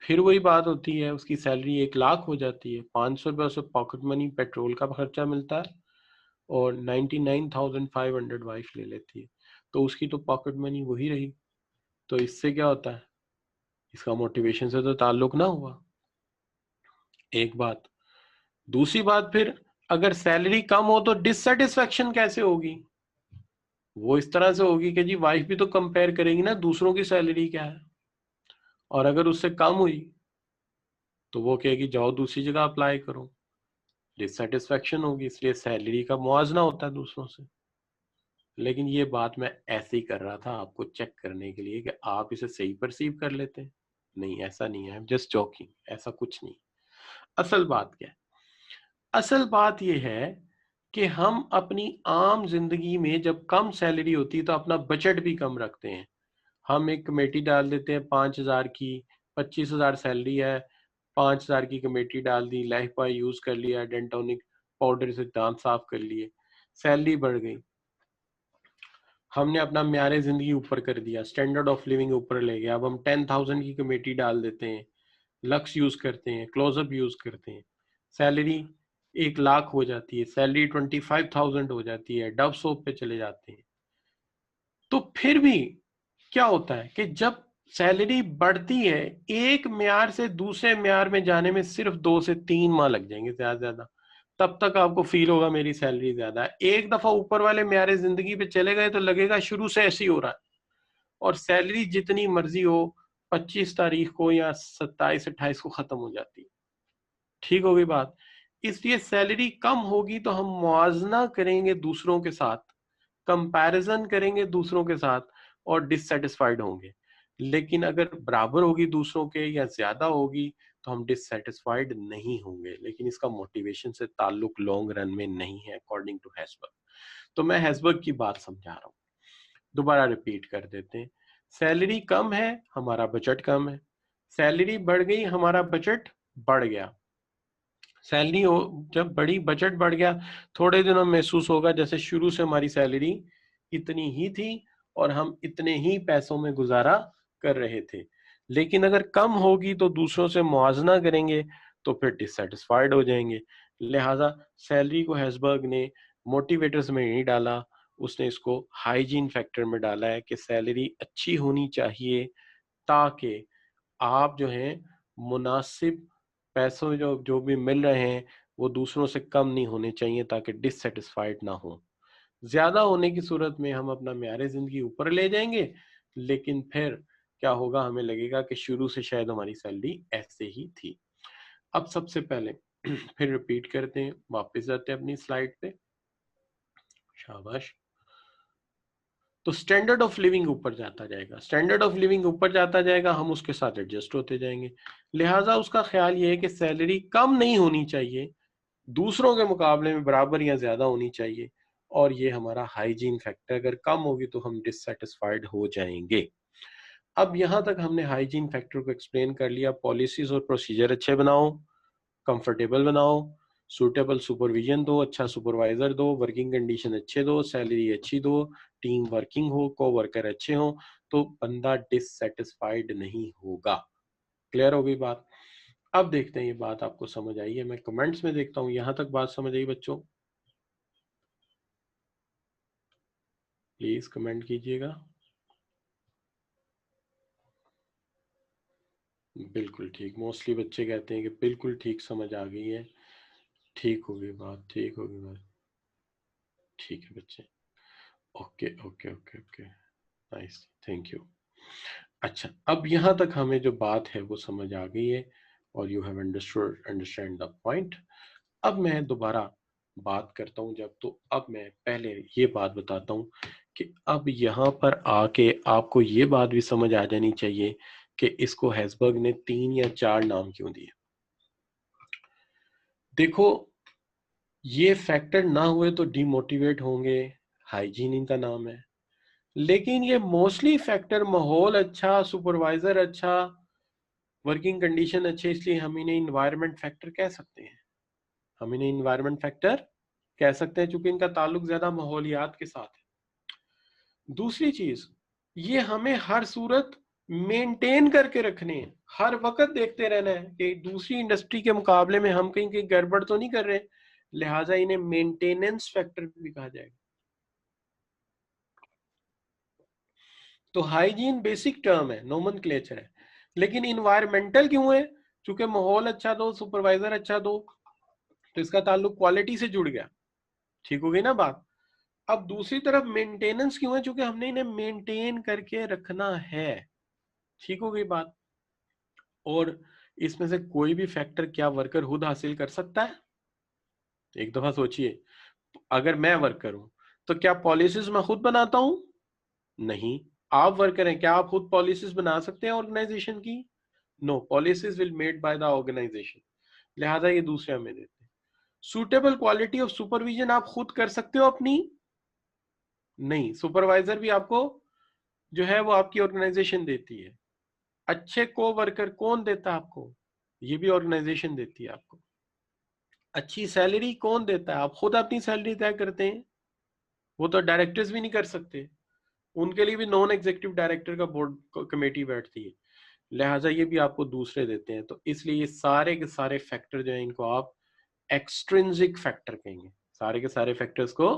फिर वही बात होती है, उसकी सैलरी 1 लाख हो जाती है, 500 रुपये उसे पॉकेट मनी पेट्रोल का खर्चा मिलता है और 99,500 वाइफ ले लेती है। तो उसकी तो पॉकेट मनी वही रही। तो इससे क्या होता है, इसका मोटिवेशन से तो ताल्लुक ना हुआ। एक बात। दूसरी बात, फिर अगर सैलरी कम हो तो डिससेटिस्फेक्शन कैसे होगी? वो इस तरह से होगी कि जी वाइफ भी तो कंपेयर करेगी ना दूसरों की सैलरी क्या है, और अगर उससे कम हुई तो वो कहेगी जाओ दूसरी जगह अप्लाई करो। डिससेटिस्फेक्शन होगी, इसलिए सैलरी का मुआवजा होता है दूसरों से। लेकिन ये बात मैं ऐसे ही कर रहा था आपको चेक करने के लिए कि आप इसे सही परसीव कर लेते हैं। नहीं, ऐसा नहीं है, जस्ट जॉकिंग, ऐसा कुछ नहीं। असल बात क्या है? असल बात यह है कि हम अपनी आम जिंदगी में जब कम सैलरी होती है तो अपना बजट भी कम रखते हैं। हम एक कमेटी डाल देते हैं 5,000 की, 25,000 सैलरी है, 5,000 की कमेटी डाल दी, लाइफ बॉय यूज कर लिया, डेंटोनिक पाउडर से दांत साफ कर लिए, सैलरी बढ़ गई। हमने अपना म्यार जिंदगी ऊपर कर दिया, स्टैंडर्ड ऑफ लिविंग ऊपर ले गया। अब हम 10,000 की कमेटी डाल देते हैं, लक्स यूज करते हैं, क्लोजअप यूज करते हैं, सैलरी 1 लाख हो जाती है, सैलरी 25,000 हो जाती है, डव सोप पे चले जाते हैं। तो फिर भी क्या होता है कि जब सैलरी बढ़ती है, एक म्यार से दूसरे म्यार में जाने में सिर्फ 2 से 3 माह लग जाएंगे ज्यादा ज्यादा, तब तक आपको फील होगा मेरी सैलरी ज्यादा है। एक दफा ऊपर वाले म्यारे जिंदगी पे चले गए तो लगेगा शुरू से ऐसे ही हो रहा है। और सैलरी जितनी मर्जी हो, 25 तारीख को या 27-28 को खत्म हो जाती है। ठीक हो गई बात? इसलिए सैलरी कम होगी तो हम मुआवजा करेंगे दूसरों के साथ, कंपैरिजन करेंगे दूसरों के साथ और डिससेटिस्फाइड होंगे। लेकिन अगर बराबर होगी दूसरों के या ज्यादा होगी तो हम डिससेटिस्फाइड नहीं होंगे। लेकिन इसका मोटिवेशन से ताल्लुक लॉन्ग रन में नहीं है अकॉर्डिंग टू हेसबर्ग। तो मैं हेसबर्ग की बात समझा रहा हूँ, दोबारा रिपीट कर देते हैं। सैलरी कम है, हमारा बजट कम है। सैलरी बढ़ गई, हमारा बजट बढ़ गया। सैलरी हो जब बड़ी, बजट बढ़ गया, थोड़े दिनों में महसूस होगा जैसे शुरू से हमारी सैलरी इतनी ही थी और हम इतने ही पैसों में गुजारा कर रहे थे। लेकिन अगर कम होगी तो दूसरों से मुआवजा करेंगे तो फिर डिससेटिस्फाइड हो जाएंगे। लिहाजा सैलरी को हेसबर्ग ने मोटिवेटर्स में नहीं डाला, उसने इसको हाइजीन फैक्टर में डाला है कि सैलरी अच्छी होनी चाहिए ताकि आप जो है मुनासिब पैसों जो जो भी मिल रहे हैं वो दूसरों से कम नहीं होने चाहिए ताकि डिससेटिस्फाइड ना हो। ज्यादा होने की सूरत में हम अपना म्यार जिंदगी ऊपर ले जाएंगे, लेकिन फिर क्या होगा, हमें लगेगा कि शुरू से शायद हमारी सैलरी ऐसे ही थी। अब सबसे पहले फिर रिपीट करते हैं, वापस जाते हैं अपनी स्लाइड पे। शाबाश। तो स्टैंडर्ड ऑफ लिविंग ऊपर जाता जाएगा, स्टैंडर्ड ऑफ लिविंग ऊपर जाता जाएगा, हम उसके साथ एडजस्ट होते जाएंगे। लिहाजा उसका ख्याल ये है कि सैलरी कम नहीं होनी चाहिए, दूसरों के मुकाबले में बराबर या ज्यादा होनी चाहिए। और ये हमारा हाइजीन फैक्टर, अगर कम होगी तो हम डिससेटिस्फाइड हो जाएंगे। अब यहां तक हमने हाइजीन फैक्टर को एक्सप्लेन कर लिया। पॉलिसीज और प्रोसीजर अच्छे बनाओ, कंफर्टेबल बनाओ, सूटेबल सुपरविजन दो, अच्छा सुपरवाइजर दो, वर्किंग कंडीशन अच्छे दो, सैलरी अच्छी दो, टीम वर्किंग हो, को वर्कर अच्छे हो, तो बंदा डिससेटिस्फाइड नहीं होगा। क्लियर हो गई बात? अब देखते हैं ये बात आपको समझ आई है? मैं कमेंट्स में देखता हूँ, यहां तक बात समझ आई बच्चों? प्लीज कमेंट कीजिएगा। बिल्कुल ठीक। मोस्टली बच्चे कहते हैं कि बिल्कुल ठीक समझ आ गई है, ठीक होगी बात, ठीक होगी बात। ठीक है बच्चे, okay okay okay okay, nice, thank you. अच्छा, अब यहाँ तक हमें जो बात है वो समझ आ गई है और you have understand the point. अब मैं दोबारा बात करता हूँ जब, तो अब मैं पहले ये बात बताता हूँ कि अब यहाँ पर आके आपको ये बात भी समझ आ जानी चाहिए कि इसको हेज़बर्ग ने 3 या 4 नाम क्यों दिए। देखो, ये फैक्टर ना हुए तो डिमोटिवेट होंगे, हाइजीन इनका नाम है, लेकिन ये मोस्टली फैक्टर माहौल अच्छा, सुपरवाइजर अच्छा, वर्किंग कंडीशन अच्छे, इसलिए हम इन्हें इन्वायरमेंट फैक्टर कह सकते हैं। हम इन्हें इन्वायरमेंट फैक्टर कह सकते हैं क्योंकि इनका ताल्लुक ज्यादा माहौलियात के साथ है। दूसरी चीज, ये हमें हर सूरत मेंटेन करके रखने हैं, हर वक्त देखते रहना है कि दूसरी इंडस्ट्री के मुकाबले में हम कहीं कहीं गड़बड़ तो नहीं कर रहे, लिहाजा इन्हें मेंटेनेंस फैक्टर भी कहा जाएगा। तो हाइजीन बेसिक टर्म है, नोमेनक्लेचर है, लेकिन इन्वायरमेंटल क्यों है? चूंकि माहौल अच्छा दो, सुपरवाइजर अच्छा दो, तो इसका ताल्लुक क्वालिटी से जुड़ गया। ठीक हो गई ना बात। अब दूसरी तरफ मेंटेनेंस क्यों है? क्योंकि हमने इन्हें मेंटेन करके रखना है। ठीक हो गई बात। और इसमें से कोई भी फैक्टर क्या वर्कर खुद हासिल कर सकता है? एक दफा सोचिए, अगर मैं वर्कर हूं तो क्या पॉलिसीज मैं खुद बनाता हूं? नहीं। आप वर्कर हैं, क्या आप खुद पॉलिसीज बना सकते हैं ऑर्गेनाइजेशन की? No, policies will made by the organisation, लिहाजा ये दूसरे हमें देते हैं। सुटेबल क्वालिटी ऑफ सुपरविजन आप खुद कर सकते हो अपनी? नहीं, सुपरवाइजर भी आपको जो है वो आपकी ऑर्गेनाइजेशन देती है। अच्छे को वर्कर कौन देता है आपको? ये भी ऑर्गेनाइजेशन देती है आपको। अच्छी सैलरी कौन देता है? आप खुद अपनी सैलरी तय करते हैं, वो तो डायरेक्टर्स भी नहीं कर सकते, उनके लिए भी नॉन एग्जीक्यूटिव डायरेक्टर का बोर्ड कमेटी बैठती है, लिहाजा ये भी आपको दूसरे देते हैं। तो इसलिए ये सारे के सारे फैक्टर जो है इनको आप एक्सट्रिंसिक फैक्टर कहेंगे, सारे के सारे फैक्टर्स को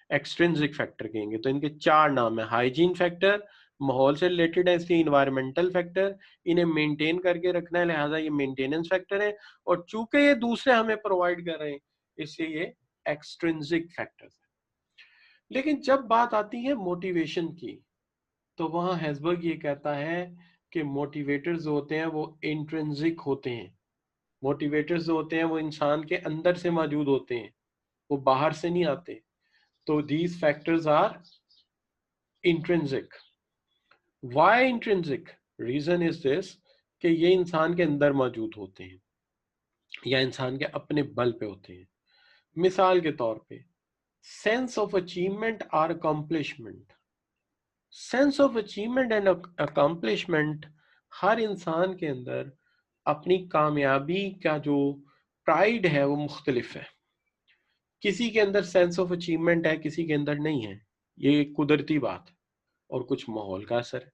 एक्सट्रिंसिक फैक्टर कहेंगे। तो इनके 4 नाम है। हाइजीन फैक्टर माहौल से रिलेटेड है, इसलिए इन्वायरमेंटल फैक्टर, इन्हें मेंटेन करके रखना है, लिहाजा ये मेंटेनेंस फैक्टर है, और चूंकि ये दूसरे हमें प्रोवाइड कर रहे हैं इसलिए ये एक्सट्रिंसिक फैक्टर्स है। लेकिन जब बात आती है मोटिवेशन की, तो वहां हेज़बर्ग ये कहता है कि मोटिवेटर्स जो होते हैं वो इंट्रिंसिक होते हैं। मोटिवेटर्स जो होते हैं वो इंसान के अंदर से मौजूद होते हैं, वो बाहर से नहीं आते। तो these factors are intrinsic. Why intrinsic? Reason is this कि ये इंसान के अंदर मौजूद होते हैं या इंसान के अपने बल पे होते हैं। मिसाल के तौर पे सेंस ऑफ अचीवमेंट और accomplishment, sense of achievement and accomplishment, हर इंसान के अंदर अपनी कामयाबी का जो प्राइड है वो मुख्तलिफ है। किसी के अंदर सेंस ऑफ अचीवमेंट है, किसी के अंदर नहीं है, ये एक कुदरती बात है और कुछ माहौल का असर है।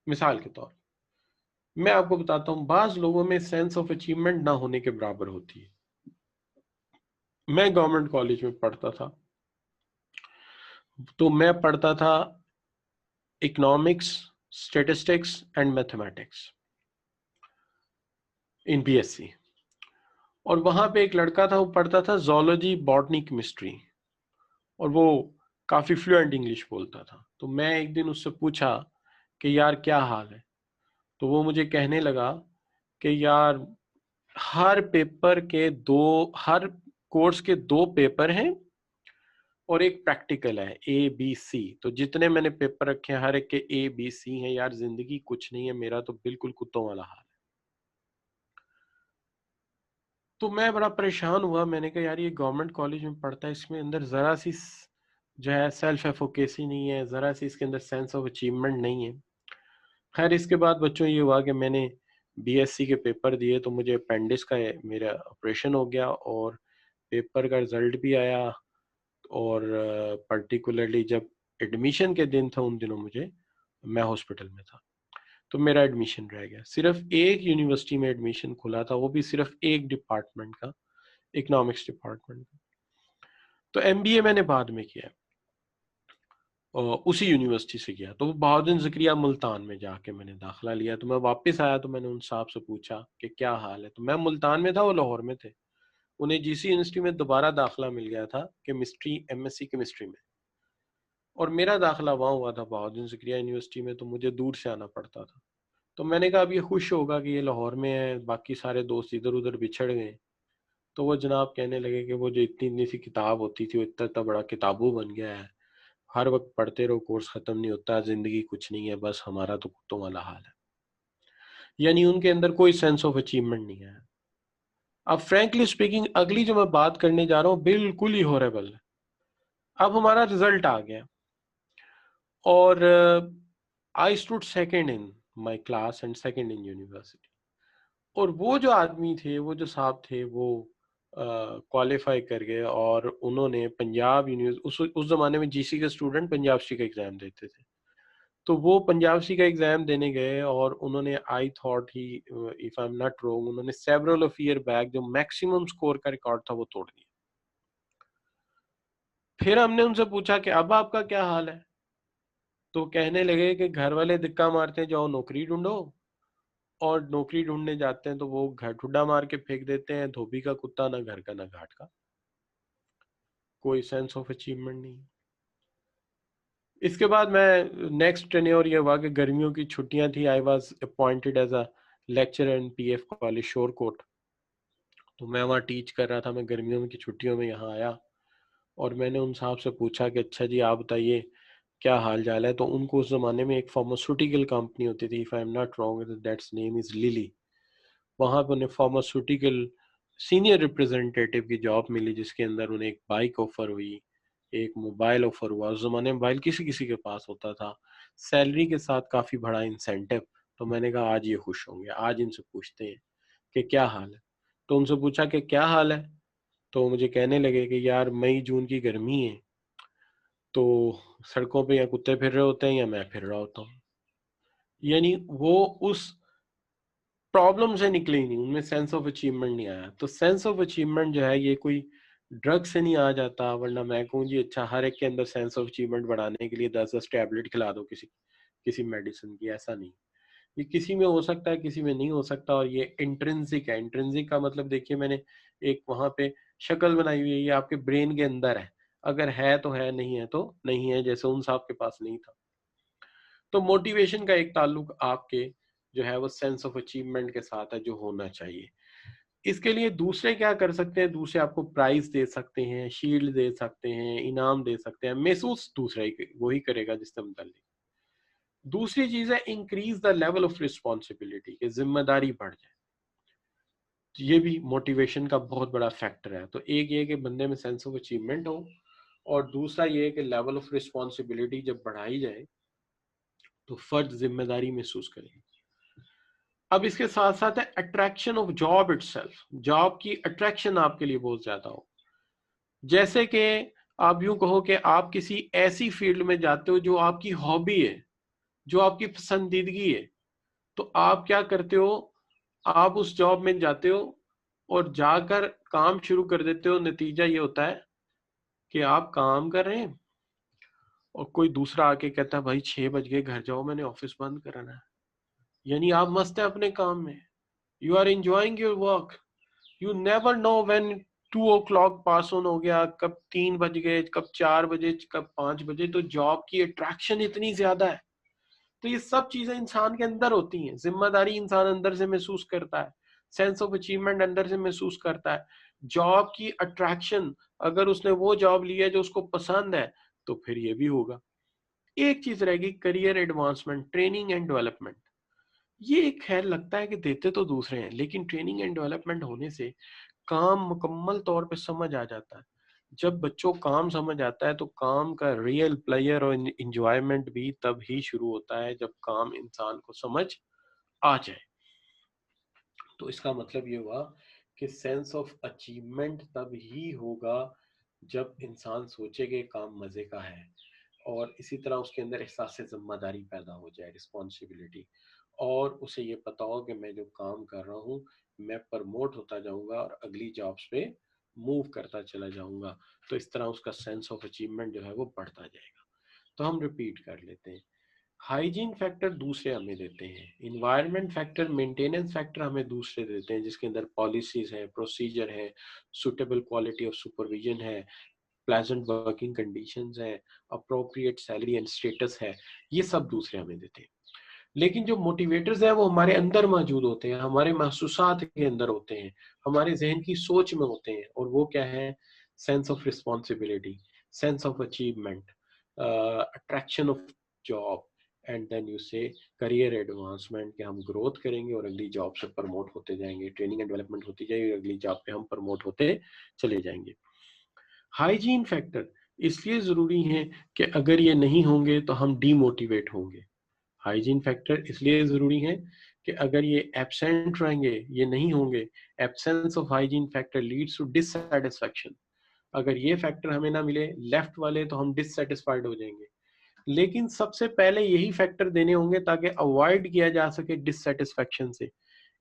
मिसाल के तौर, मैं आपको बताता हूँ, बाज लोगों में सेंस ऑफ अचीवमेंट ना होने के बराबर होती है। मैं गवर्नमेंट कॉलेज में पढ़ता था, तो मैं पढ़ता था economics, statistics and mathematics in BSc. और वहां पे एक लड़का था, वो पढ़ता था जोलॉजी, बॉटनी, केमिस्ट्री, और वो काफी फ्लुएंट इंग्लिश बोलता था। तो मैं एक दिन उससे पूछा कि यार क्या हाल है? तो वो मुझे कहने लगा कि यार हर कोर्स के 2 पेपर हैं और एक प्रैक्टिकल है, ABC। तो जितने मैंने पेपर रखे हैं हर एक के ABC हैं। यार जिंदगी कुछ नहीं है, मेरा तो बिल्कुल कुत्तों वाला हाल है। तो मैं बड़ा परेशान हुआ, मैंने कहा यार ये गवर्नमेंट कॉलेज में पढ़ता है, इसमें अंदर जरा सी जो है सेल्फ एफोकेसी नहीं है, जरा सी इसके अंदर सेंस ऑफ अचीवमेंट नहीं है। खैर इसके बाद बच्चों ये हुआ कि मैंने BSc के पेपर दिए, तो मुझे अपेंडिक्स का मेरा ऑपरेशन हो गया और पेपर का रिजल्ट भी आया। और पर्टिकुलरली जब एडमिशन के दिन था, उन दिनों मैं हॉस्पिटल में था, तो मेरा एडमिशन रह गया। सिर्फ एक यूनिवर्सिटी में एडमिशन खुला था, वो भी सिर्फ एक डिपार्टमेंट का, इकोनॉमिक्स डिपार्टमेंट का। तो MBA मैंने बाद में किया। उसी यूनिवर्सिटी से किया। तो वो बहाउद्दीन ज़करिया मुल्तान में जाके मैंने दाखिला लिया। तो मैं वापस आया तो मैंने उन साहब से पूछा कि क्या हाल है? तो मैं मुल्तान में था, वो लाहौर में थे। उन्हें जीसी यूनिवर्सिटी में दोबारा दाखिला मिल गया था केमिस्ट्री, एमएससी केमिस्ट्री में, और मेरा दाखिला वहाँ हुआ था बहाउद्दीन ज़करिया यूनिवर्सिटी में, तो मुझे दूर से आना पड़ता था। तो मैंने कहा अब ये खुश होगा कि ये लाहौर में है, बाकी सारे दोस्त इधर उधर बिछड़ गए। तो वो जनाब कहने लगे कि वो जो इतनी इतनी सी किताब होती थी वो इतना इतना बड़ा किताबू बन गया है, हर वक्त पढ़ते रहो, कोर्स खत्म नहीं होता, जिंदगी कुछ नहीं है, बस हमारा तो कुत्तों वाला हाल है। यानी उनके अंदर कोई सेंस ऑफ अचीवमेंट नहीं है। अब फ्रैंकली स्पीकिंग अगली जो मैं बात करने जा रहा हूँ बिल्कुल ही हॉरेबल है। अब हमारा रिजल्ट आ गया और I stood second in my class and second in university. और वो जो आदमी थे, वो जो साहब थे, वो क्वालिफाई कर गए और उन्होंने पंजाब यूनिवर्सिटी, उस जमाने में जीसी के स्टूडेंट पंजाब सी का एग्जाम देते थे, तो वो पंजाब सी का एग्जाम देने गए और उन्होंने, I thought he, if I am not wrong, उन्होंने सेवरल ऑफ ईयर बैक जो मैक्सिमम स्कोर का रिकॉर्ड था वो तोड़ दिया। फिर हमने उनसे पूछा कि अब आपका क्या हाल है? तो कहने लगे कि घर वाले धक्का मारते हैं, जाओ नौकरी ढूंढो, और नौकरी ढूंढने जाते हैं तो वो घर ठुड्डा मार के फेंक देते हैं, धोबी का कुत्ता, ना घर का ना घाट का, कोई सेंस ऑफ अचीवमेंट नहीं। इसके बाद मैं नेक्स्ट टेन्योर ये हुआ कि गर्मियों की छुट्टियां थी, I was appointed as a lecturer in PF college Shorkot. तो मैं वहाँ टीच कर रहा था, मैं गर्मियों की छुट्टियों में यहाँ आया और मैंने उन साहब से पूछा कि अच्छा जी आप बताइए क्या हाल चाल है। तो उनको उस ज़माने में एक फार्मास्यूटिकल कंपनी होती थी, if I am not wrong that's name is lily, वहाँ पे उन्हें फार्मास्यूटिकल सीनियर रिप्रेजेंटेटिव की जॉब मिली, जिसके अंदर उन्हें एक बाइक ऑफर हुई, एक मोबाइल ऑफर हुआ। उस ज़माने में मोबाइल किसी किसी के पास होता था, सैलरी के साथ काफ़ी बड़ा इंसेंटिव। तो मैंने कहा आज ये खुश होंगे, आज इनसे पूछते हैं कि क्या हाल है। तो उनसे पूछा कि क्या हाल है, तो मुझे कहने लगे कि यार मई जून की गर्मी है, तो सड़कों पे या कुत्ते फिर रहे होते हैं या मैं फिर रहा होता हूँ। यानी वो उस प्रॉब्लम से निकले ही नहीं, उनमें सेंस ऑफ अचीवमेंट नहीं आया। तो सेंस ऑफ अचीवमेंट जो है ये कोई ड्रग से नहीं आ जाता, वरना मैं कहूँ जी अच्छा हर एक के अंदर सेंस ऑफ अचीवमेंट बढ़ाने के लिए 10-10 टैबलेट खिला दो किसी किसी मेडिसिन की, ऐसा नहीं। ये किसी में हो सकता है, किसी में नहीं हो सकता, और ये इंट्रिंसिक है। इंट्रिंसिक का मतलब देखिए, मैंने एक वहां पे शक्ल बनाई हुई है, ये आपके ब्रेन के अंदर है, अगर है तो है, नहीं है तो नहीं है, जैसे उन साहब के पास नहीं था। तो मोटिवेशन का एक ताल्लुक आपके जो है वो सेंस ऑफ अचीवमेंट के साथ है, जो होना चाहिए। इसके लिए दूसरे क्या कर सकते हैं? दूसरे आपको प्राइज दे सकते हैं, शील्ड दे सकते हैं, इनाम दे सकते हैं, महसूस दूसरा ही वही करेगा जिससे मुतल्लिक। दूसरी चीज है increase the level of responsibility, कि जिम्मेदारी बढ़ जाए। तो ये भी मोटिवेशन का बहुत बड़ा फैक्टर है। तो एक ये कि बंदे में सेंस ऑफ अचीवमेंट हो, और दूसरा ये कि लेवल ऑफ रिस्पॉन्सिबिलिटी जब बढ़ाई जाए तो फर्द जिम्मेदारी महसूस करें। अब इसके साथ साथ है attraction of job itself, job की अट्रैक्शन आपके लिए बहुत ज्यादा हो। जैसे कि आप यूं कहो कि आप किसी ऐसी फील्ड में जाते हो जो आपकी हॉबी है, जो आपकी पसंदीदगी है, तो आप क्या करते हो? आप उस जॉब में जाते हो और जाकर काम शुरू कर देते हो। नतीजा ये होता है कि आप काम कर रहे हैं और कोई दूसरा आके कहता है भाई 6 बज गए, घर जाओ, मैंने ऑफिस बंद कराना है। यानी आप मस्त है अपने काम में, you are enjoying your work, you never know when 2 o'clock pass on हो गया, कब 3 बज गए, कब 4 बजे, कब 5 बजे। तो जॉब की अट्रैक्शन इतनी ज्यादा है। तो ये सब चीजें इंसान के अंदर होती हैं। जिम्मेदारी इंसान अंदर से महसूस करता है, सेंस ऑफ अचीवमेंट अंदर से महसूस करता है, जॉब की अट्रैक्शन, अगर उसने वो जॉब ली है जो उसको पसंद है तो फिर ये भी होगा। एक चीज रहेगी, career advancement, training and development. ये खैर लगता है कि देते तो दूसरे हैं, लेकिन ट्रेनिंग एंड डेवलपमेंट होने से काम मुकम्मल तौर पे समझ आ जाता है। जब बच्चों काम समझ आता है तो काम का रियल प्लेयर और इंजॉयमेंट भी तब ही शुरू होता है जब काम इंसान को समझ आ जाए। तो इसका मतलब ये हुआ कि सेंस ऑफ अचीवमेंट तब ही होगा जब इंसान सोचे कि काम मजे का है, और इसी तरह उसके अंदर एहसास जिम्मेदारी पैदा हो जाए, रिस्पॉन्सिबिलिटी, और उसे ये पता हो कि मैं जो काम कर रहा हूँ मैं प्रमोट होता जाऊंगा और अगली जॉब्स पे मूव करता चला जाऊंगा। तो इस तरह उसका सेंस ऑफ अचीवमेंट जो है वो बढ़ता जाएगा। तो हम रिपीट कर लेते हैं। हाइजीन फैक्टर दूसरे हमें देते हैं, इन्वायरमेंट फैक्टर, मेंटेनेंस फैक्टर हमें दूसरे देते हैं, जिसके अंदर पॉलिसीज है, प्रोसीजर है, सुटेबल क्वालिटी ऑफ सुपरविजन है, प्लेजेंट वर्किंग कंडीशंस है, अप्रोप्रिएट सैलरी एंड स्टेटस है, ये सब दूसरे हमें देते हैं। लेकिन जो मोटिवेटर्स है वो हमारे अंदर मौजूद होते हैं, हमारे महसूसात के अंदर होते हैं, हमारे जहन की सोच में होते हैं, और वो क्या है? Sense of responsibility, sense of achievement, attraction of job, and then you say career advancement, कि हम ग्रोथ करेंगे और अगली जॉब से प्रमोट होते जाएंगे, ट्रेनिंग एंड डेवलपमेंट होती जाएगी, अगली जॉब पे हम प्रमोट होते चले जाएंगे। हाइजीन फैक्टर इसलिए जरूरी है कि अगर ये नहीं होंगे तो हम डीमोटिवेट होंगे। हाइजीन फैक्टर इसलिए जरूरी है कि अगर ये एब्सेंट रहेंगे, ये नहीं होंगे, absence of hygiene factor leads to dissatisfaction. अगर ये फैक्टर हमें ना मिले लेफ्ट वाले, तो हम डिससेटिस्फाइड हो जाएंगे। लेकिन सबसे पहले यही फैक्टर देने होंगे ताकि अवॉइड किया जा सके डिससेटिस्फैक्शन से।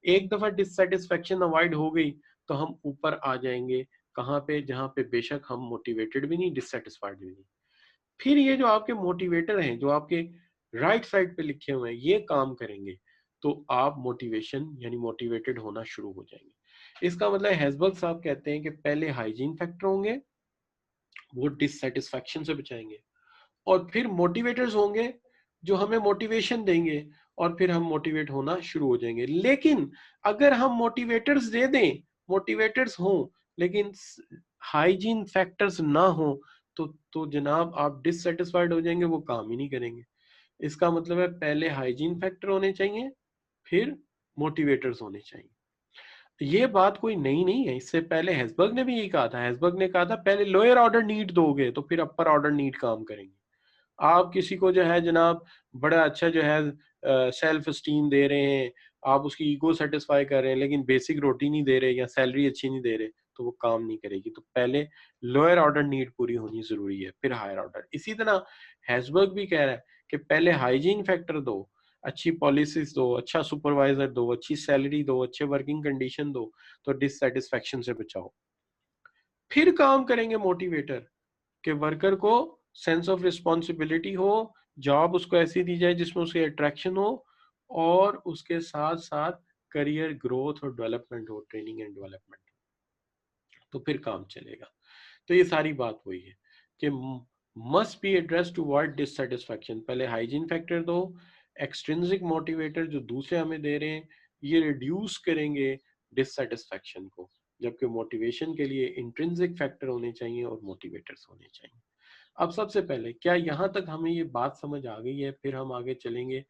एक दफा डिससेटिस्फैक्शन अवॉइड हो गई तो हम ऊपर आ जाएंगे, कहाँ पे? जहाँ पे बेशक हम मोटिवेटेड भी नहीं, डिससेटिस्फाइड भी नहीं। फिर ये जो आपके मोटिवेटर हैं, जो आपके राइट साइड पे लिखे हुए हैं, ये काम करेंगे तो आप मोटिवेशन यानी मोटिवेटेड होना शुरू हो जाएंगे। इसका मतलब हेजबर्ग साहब कहते हैं कि पहले हाइजीन फैक्टर होंगे, वो डिससेटिस्फैक्शन से बचाएंगे, और फिर मोटिवेटर्स होंगे जो हमें मोटिवेशन देंगे, और फिर हम मोटिवेट होना शुरू हो जाएंगे। लेकिन अगर हम मोटिवेटर्स दे दें, मोटिवेटर्स हों, लेकिन हाइजीन फैक्टर्स ना हो, तो जनाब आप डिससेटिस्फाइड हो जाएंगे, वो काम ही नहीं करेंगे। इसका मतलब है पहले हाइजीन फैक्टर होने चाहिए, फिर मोटिवेटर्स होने चाहिए। ये बात कोई नई नहीं है, इससे पहले हेजबर्ग ने भी यही कहा था। हेजबर्ग ने कहा था पहले लोअर ऑर्डर नीड दोगे तो फिर अपर ऑर्डर नीड काम करेंगे। आप किसी को जो है जनाब बड़ा अच्छा जो है सेल्फ स्टीम दे रहे हैं, आप उसकी ईगो सेटिस्फाई कर रहे हैं, लेकिन बेसिक रोटी नहीं दे रहे या सैलरी अच्छी नहीं दे रहे, तो वो काम नहीं करेगी। तो पहले लोअर ऑर्डर नीड पूरी होनी जरूरी है, फिर हायर ऑर्डर। इसी तरह हैसबर्ग भी कह रहा है कि पहले हाइजीन फैक्टर दो, अच्छी पॉलिसीज दो, अच्छा सुपरवाइजर दो, अच्छी सैलरी दो, अच्छे वर्किंग कंडीशन दो, तो डिससेटिस्फैक्शन से बचाओ। फिर काम करेंगे मोटिवेटर, कि वर्कर को सेंस ऑफ रिस्पॉन्सिबिलिटी हो, जॉब उसको ऐसी दी जाए जिसमें उसकी अट्रैक्शन हो, और उसके साथ साथ करियर ग्रोथ और डेवलपमेंट हो, ट्रेनिंग एंड डेवलपमेंट, तो फिर काम चलेगा। तो ये सारी बात वही है कि must be address to avoid dissatisfaction. पहले हाइजीन फैक्टर दो, एक्सट्रिंसिक मोटिवेटर जो दूसरे हमें दे रहे हैं, ये रिड्यूस करेंगे डिससेटिस्फैक्शन को, जबकि मोटिवेशन के लिए इंट्रिंसिक फैक्टर होने चाहिए और मोटिवेटर्स होने चाहिए। अब सबसे पहले क्या यहाँ तक हमें ये बात समझ आ गई है? फिर हम आगे चलेंगे।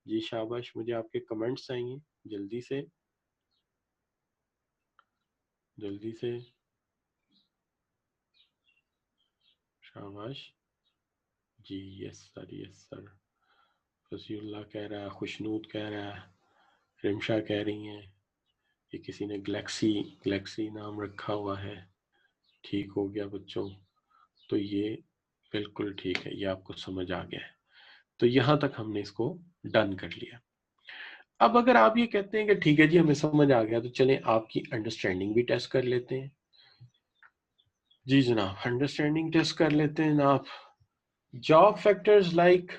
जी शाबाश, मुझे आपके कमेंट्स चाहिए जल्दी से, जल्दी से, शाबाश। जी यस सर, यस सर। फसीउल्लाह कह रहा है, खुशनूद कह रहा है, रिमशा कह रही हैं, ये किसी ने गैलेक्सी गैलेक्सी नाम रखा हुआ है। ठीक हो गया बच्चों, तो ये बिल्कुल ठीक है, ये आपको समझ आ गया है। तो यहाँ तक हमने इसको डन कर लिया। अब अगर आप ये कहते हैं कि ठीक है जी हमें समझ आ गया, तो चलें आपकी अंडरस्टैंडिंग भी टेस्ट कर लेते हैं। जी जनाब, अंडरस्टैंडिंग टेस्ट कर लेते हैं जनाब। Job factors like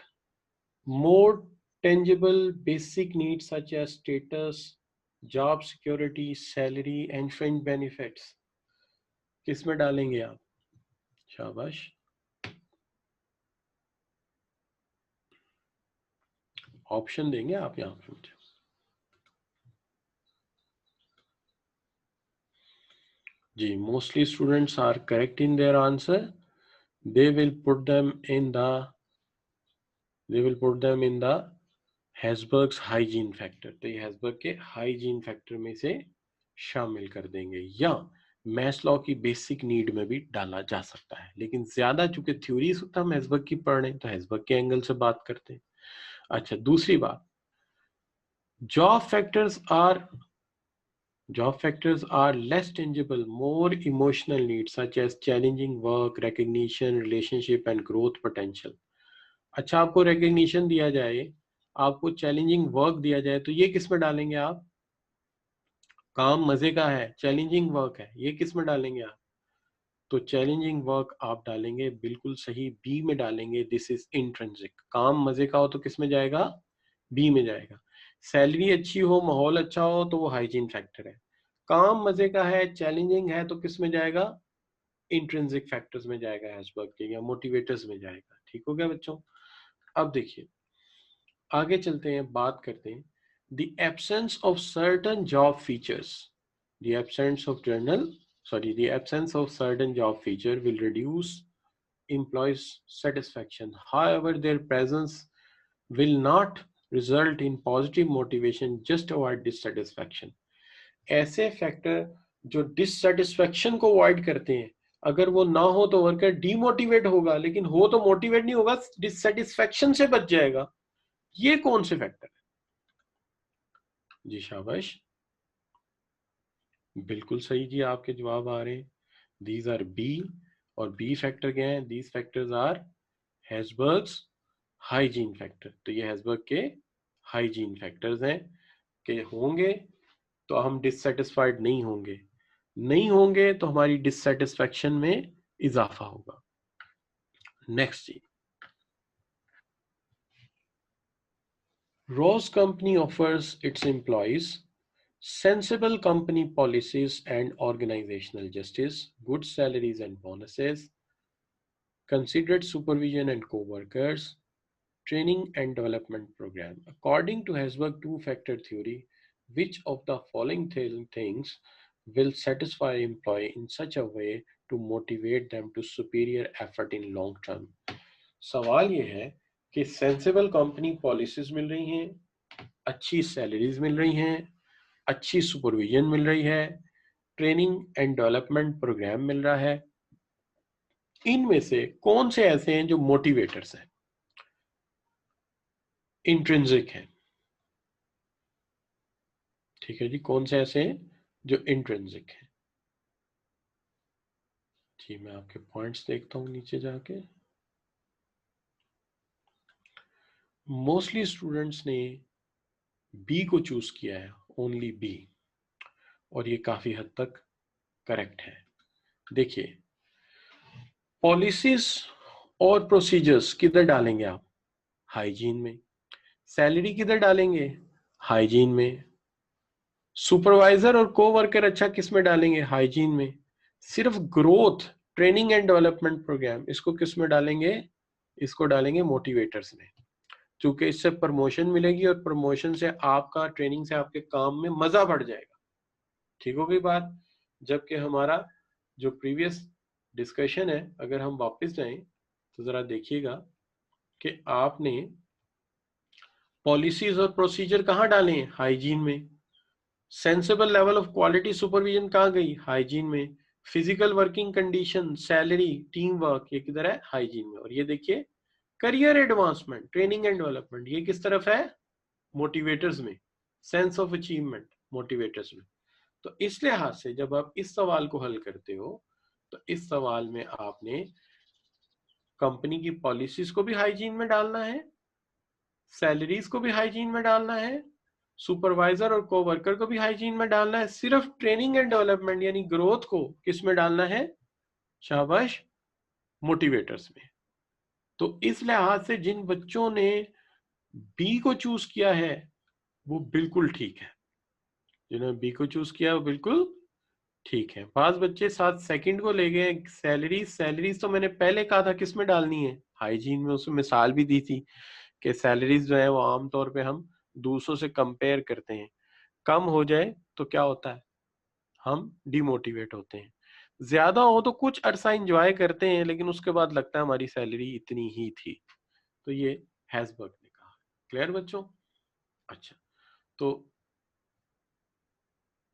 more tangible basic needs such as status, job security, salary and fringe benefits, किस में डालेंगे आप? शाबाश, ऑप्शन देंगे आप यहाँ पे मुझे। जी, mostly students are correct in their answer. They will put them in the Hesburgh's hygiene factor। तो ये हेसबर्ग के हाइजीन फैक्टर में से शामिल कर देंगे, या मैस्लो की बेसिक नीड में भी डाला जा सकता है। लेकिन ज्यादा चूंकि थ्योरी इस वक्त हम हेसबर्ग की पढ़ रहे हैं, तो हेसबर्ग के एंगल से बात करते हैं। अच्छा, दूसरी बात, job factors are job factors are less tangible, more emotional needs such as challenging work, recognition, relationship and growth potential। अच्छा, आपको recognition दिया जाए, आपको challenging work दिया जाए, तो ये किस में डालेंगे आप? काम मजे का है, चैलेंजिंग वर्क है, ये किस में डालेंगे आप? तो चैलेंजिंग वर्क आप डालेंगे बिल्कुल सही, बी में डालेंगे, दिस इज इंट्रिंसिक। काम मजे का हो तो किस में जाएगा? बी में जाएगा। सैलरी अच्छी हो, माहौल अच्छा हो तो वो हाइजीन फैक्टर है। काम मजे का है, चैलेंजिंग है तो किस में जाएगा? इंट्रिंसिक फैक्टर्स में जाएगा, हैशबर्ग के या मोटिवेटर्स में जाएगा। ठीक हो गया बच्चों? अब देखिए आगे चलते हैं, बात करते हैं the absence of certain job features, the absence of the absence of certain job feature will reduce employees satisfaction, however their presence will not result in positive motivation, just avoid dissatisfaction। ऐसे factor जो dissatisfaction को avoid करते हैं, अगर वो ना हो तो वर्कर डीमोटिवेट होगा, लेकिन हो तो मोटिवेट नहीं होगा, डिससेटिस्फेक्शन से बच जाएगा। ये कौन से फैक्टर है जी? शाबाश, बिल्कुल सही जी, आपके जवाब आ रहे हैं। दीज आर बी, और बी फैक्टर क्या है? These factors are Herzberg's hygiene factor. तो ये हैशबर्ग के हाइजीन फैक्टर्स हैं कि होंगे तो हम डिससेटिस्फाइड नहीं होंगे, नहीं होंगे तो हमारी डिससेटिस्फेक्शन में इजाफा होगा। Next ji, Ross Company offers its employees sensible company policies and organizational justice, good salaries and bonuses, considered supervision and co-workers, training and development program. According to Hesberg two-factor theory, which of the following things will satisfy employee in such a way to motivate them to superior effort in long term? सवाल ये है कि sensible company policies मिल रही हैं, अच्छी salaries मिल रही हैं, अच्छी सुपरविजन मिल रही है, ट्रेनिंग एंड डेवलपमेंट प्रोग्राम मिल रहा है, इनमें से कौन से ऐसे हैं जो मोटिवेटर्स हैं, इंट्रिंसिक हैं? ठीक है जी, कौन से ऐसे हैं जो इंट्रिंसिक हैं? जी मैं आपके पॉइंट्स देखता हूं नीचे जाके। मोस्टली स्टूडेंट्स ने बी को चूज किया है, ओनली बी, और ये काफी हद तक करेक्ट है। देखिए पॉलिसीज और प्रोसीजर्स किधर डालेंगे आप? हाइजीन में। सैलरी किधर डालेंगे? हाइजीन में। सुपरवाइजर और कोवर्कर अच्छा किस में डालेंगे? हाइजीन में। सिर्फ growth, training and development programme, इसको किस में डालेंगे? इसको डालेंगे मोटिवेटर्स में, क्योंकि इससे प्रमोशन मिलेगी और प्रमोशन से आपका, ट्रेनिंग से आपके काम में मजा बढ़ जाएगा। ठीक हो गई बात? जबकि हमारा जो प्रीवियस डिस्कशन है, अगर हम वापस जाएं तो जरा देखिएगा कि आपने पॉलिसीज और प्रोसीजर कहाँ डाले हैं? हाइजीन में। Sensible level of quality supervision कहाँ गई? हाइजीन में। Physical working condition, salary, team work, ये किधर है? हाइजीन में। और ये देखिए career advancement, training and development, ये किस तरफ है? मोटिवेटर्स में। सेंस ऑफ अचीवमेंट, मोटिवेटर्स में। तो इस लिहाज से जब आप इस सवाल को हल करते हो तो इस सवाल में आपने कंपनी की पॉलिसीज को भी हाइजीन में डालना है, सैलरीज को भी हाइजीन में डालना है, सुपरवाइजर और कोवर्कर को भी हाइजीन में डालना है, सिर्फ ट्रेनिंग एंड डेवलपमेंट यानी ग्रोथ को किस में डालना है? शाबाश, मोटिवेटर्स में। तो इस लिहाज से जिन बच्चों ने बी को चूज किया है वो बिल्कुल ठीक है, जिन्होंने बी को चूज किया वो बिल्कुल ठीक है। 5 बच्चे 7 सेकंड को ले गए। सैलरीज तो मैंने पहले कहा था किस में डालनी है? हाइजीन में। उसमें मिसाल भी दी थी कि सैलरीज जो है वो आमतौर पे हम दूसरों से कंपेयर करते हैं, कम हो जाए तो क्या होता है? हम डिमोटिवेट होते हैं। ज्यादा हो तो कुछ अरसा इंजॉय करते हैं, लेकिन उसके बाद लगता है हमारी सैलरी इतनी ही थी। तो ये हैसबर्ग ने कहा। क्लियर बच्चों? अच्छा, तो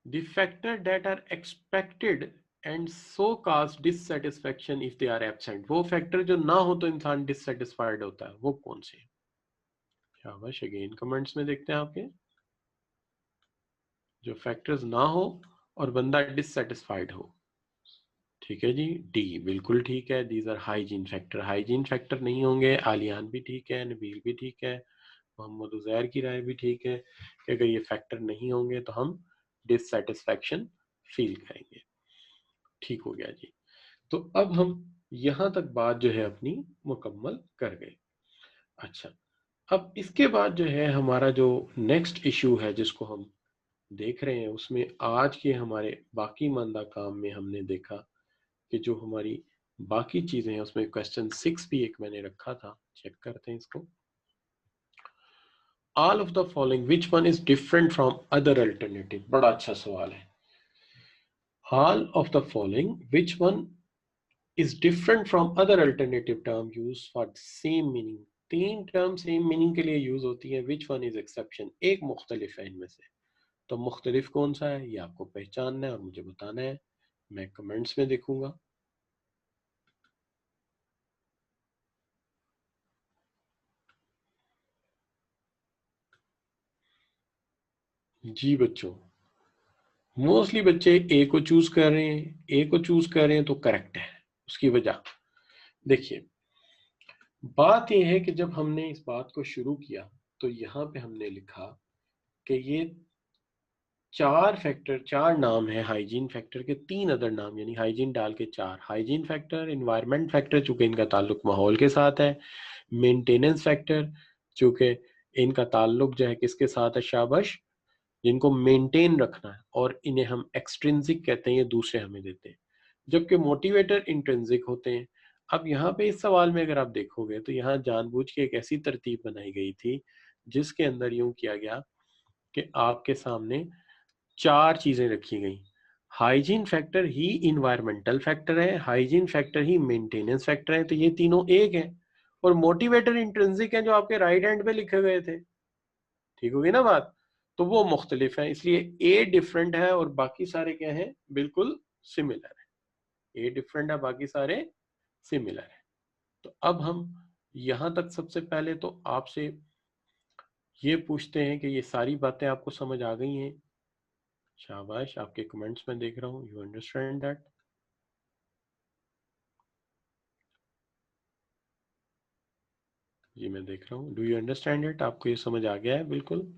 the factor that are expected and so cause dissatisfaction if they are absent, वो फैक्टर जो ना हो तो इंसान डिससेटिस्फाइड होता है, वो कौन से? शाबाश, अगेन कमेंट्स में देखते हैं आपके। जो फैक्टर्स ना हो और बंदा डिससेटिस्फाइड हो। ठीक है जी, डी बिल्कुल ठीक है। These are hygiene factor. Hygiene factor नहीं होंगे, आलियान भी ठीक है, नबील भी ठीक है, मोहम्मद उजैर की राय भी ठीक है कि अगर ये फैक्टर नहीं होंगे तो हम डिससेटिस्फैक्शन फील करेंगे। ठीक हो गया जी। तो अब हम यहां तक बात जो है अपनी मुकम्मल कर गए। अच्छा, अब इसके बाद जो है हमारा जो नेक्स्ट इशू है जिसको हम देख रहे हैं, उसमें आज के हमारे बाकी मानदा काम में हमने देखा कि जो हमारी बाकी चीजें हैं उसमें क्वेश्चन 6 भी एक मैंने रखा था, चेक करते हैं इसको। All of the following which one is different from other alternative, बड़ा अच्छा सवाल है। All of the following which one is different from other alternative term used for same meaning। तीन टर्म सेम मीनिंग के लिए यूज होती है, which one is exception, एक मुख्तलिफ है इनमें से। तो मुख्तलिफ कौन सा है ये आपको पहचानना है और मुझे बताना है। मैं कमेंट्स में देखूंगा। जी बच्चों, मोस्टली बच्चे ए को चूज कर रहे हैं, ए को चूज कर रहे हैं तो करेक्ट है। उसकी वजह देखिए, बात यह है कि जब हमने इस बात को शुरू किया तो यहां पे हमने लिखा कि ये चार फैक्टर, चार नाम है हाइजीन फैक्टर के, तीन अदर नाम, यानी हाइजीन डाल के चार। हाइजीन फैक्टर, इन्वायरमेंट फैक्टर चूंकि इनका ताल्लुक माहौल के साथ है, मेंटेनेंस फैक्टर चूंकि इनका ताल्लुक जो है किसके साथ है, शाबाश, जिनको मेंटेन रखना है, और इन्हें हम एक्सट्रिंसिक कहते हैं, ये दूसरे हमें देते हैं, जबकि मोटिवेटर इंट्रिंसिक होते हैं। अब यहाँ पे इस सवाल में अगर आप देखोगे तो यहाँ जानबूझ के एक ऐसी तरतीब बनाई गई थी जिसके अंदर यूं किया गया कि आपके सामने चार चीजें रखी गई। हाइजीन फैक्टर ही इन्वायरमेंटल फैक्टर है, हाइजीन फैक्टर ही मेंटेनेंस फैक्टर है, तो ये तीनों एक है। और मोटिवेटर इंट्रिंसिक है जो आपके राइट हैंड पे लिखे गए थे। ठीक होगी ना बात? तो वो मुख्तलिफ है, इसलिए ए डिफरेंट है और बाकी सारे क्या है, बिल्कुल सिमिलर है। ए डिफरेंट है, बाकी सारे सिमिलर है। तो अब हम यहां तक सबसे पहले तो आपसे ये पूछते हैं कि ये सारी बातें आपको समझ आ गई हैं? शाबाश, आपके कमेंट्स में देख रहा हूँ, यू अंडरस्टैंड दैट। जी मैं देख रहा हूँ, डू यू अंडरस्टैंड इट, आपको ये समझ आ गया है बिल्कुल?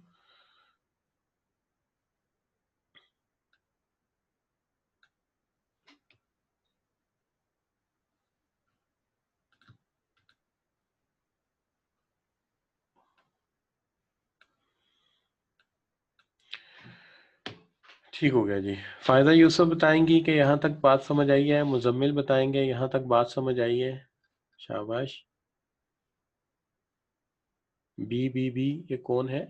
ठीक हो गया जी। फायदा यूसुफ बताएंगी कि यहाँ तक बात समझ आई है, मुजम्मिल बताएंगे यहाँ तक बात समझ आई है। शाबाश। बी ये कौन है?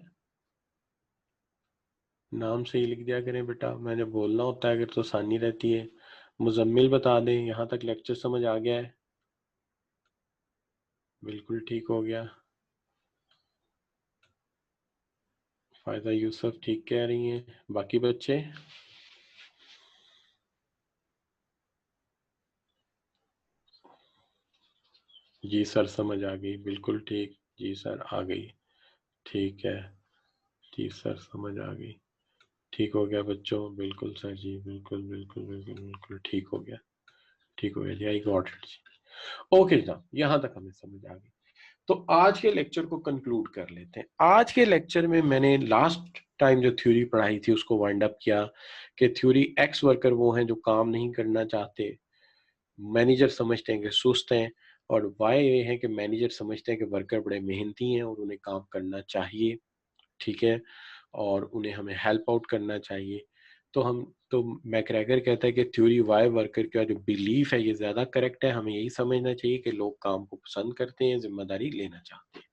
नाम से ही लिख दिया करें बेटा, मैंने बोलना होता है अगर तो आसानी रहती है। मुजम्मिल बता दें यहाँ तक लेक्चर समझ आ गया है? बिल्कुल ठीक हो गया। फायदा यूसुफ ठीक कह रही हैं, बाकी बच्चे? जी सर समझ आ गई, बिल्कुल ठीक, जी सर आ गई, ठीक है, जी सर समझ आ गई, ठीक हो गया बच्चों, बिल्कुल सर जी, बिल्कुल बिल्कुल बिल्कुल बिल्कुल ठीक हो गया, ठीक हो गया जी, आई गॉट इट जी। ओके जनाब, यहाँ तक हमें समझ आ गई। तो आज के लेक्चर को कंक्लूड कर लेते हैं। आज के लेक्चर में मैंने लास्ट टाइम जो थ्योरी पढ़ाई थी उसको वाइंड अप किया कि थ्योरी एक्स वर्कर वो हैं जो काम नहीं करना चाहते, मैनेजर समझते हैं कि सुस्त हैं, और वाई ये है कि मैनेजर समझते हैं कि वर्कर बड़े मेहनती हैं और उन्हें काम करना चाहिए। ठीक है, और उन्हें हमें हेल्प आउट करना चाहिए। तो मैकग्रेगर कहता है कि थ्योरी वाई वर्कर का जो बिलीफ है ये ज़्यादा करेक्ट है, हमें यही समझना चाहिए कि लोग काम को पसंद करते हैं, जिम्मेदारी लेना चाहते हैं।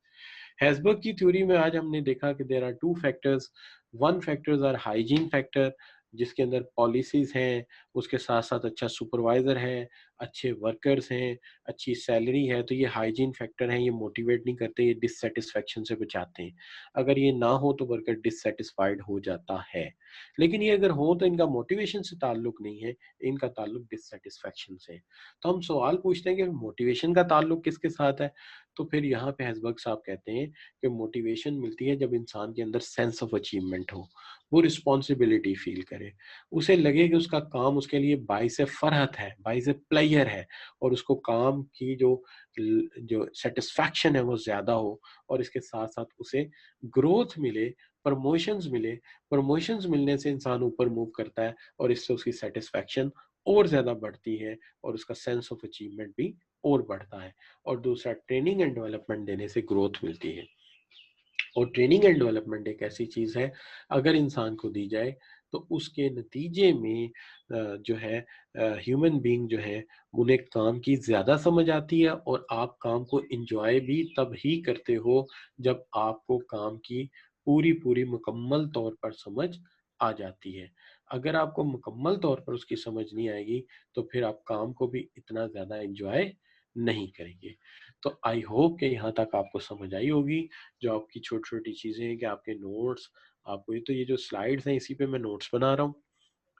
हैसबर्ग की थ्योरी में आज हमने देखा कि there are two factors. One factors are hygiene factor, जिसके अंदर पॉलिसीज हैं, उसके साथ साथ अच्छा सुपरवाइजर है, अच्छे वर्कर्स हैं, अच्छी सैलरी है, तो ये हाइजीन फैक्टर हैं, ये मोटिवेट नहीं करते, ये डिससेटिस्फैक्शन से बचाते हैं। अगर ये ना हो तो वर्कर डिससेटिस्फाइड हो जाता है, लेकिन ये अगर हो तो इनका मोटिवेशन से ताल्लुक नहीं है, इनका ताल्लुक डिससेटिस्फैक्शन से। तो हम सवाल पूछते हैं कि मोटिवेशन का ताल्लुक किसके साथ है? तो फिर यहाँ पे हैसबर्ग साहब कहते हैं कि मोटिवेशन मिलती है जब इंसान के अंदर सेंस ऑफ अचीवमेंट हो, वो रिस्पॉन्सिबिलिटी फील करे, उसे लगे कि उसका काम उसके लिए बाइसे फरहत है, बाइसे प्लेयर है, और उसको काम की जो सेटिस्फैक्शन है वो ज्यादा हो, और इसके साथ साथ उसे ग्रोथ मिले, प्रमोशंस मिले। प्रमोशंस मिलने से इंसान ऊपर मूव करता है और इससे उसकी सेटिस्फैक्शन और ज़्यादा बढ़ती है और उसका सेंस ऑफ अचीवमेंट भी और बढ़ता है। और दूसरा, ट्रेनिंग एंड डेवलपमेंट देने से ग्रोथ मिलती है। और ट्रेनिंग एंड डेवलपमेंट एक ऐसी चीज़ है, अगर इंसान को दी जाए तो उसके नतीजे में जो है ह्यूमन बीइंग जो है उन्हें काम की ज़्यादा समझ आती है और आप काम को एंजॉय भी तब ही करते हो जब आपको काम की पूरी पूरी मुकम्मल तौर पर समझ आ जाती है। अगर आपको मुकम्मल तौर पर उसकी समझ नहीं आएगी तो फिर आप काम को भी इतना ज़्यादा एंजॉय नहीं करेंगे। तो आई होप कि यहाँ तक आपको समझ आई होगी। जो आपकी छोटी-छोटी चीज़ें हैं कि आपके नोट्स, आपको ये जो स्लाइड्स हैं इसी पे मैं नोट्स बना रहा हूँ।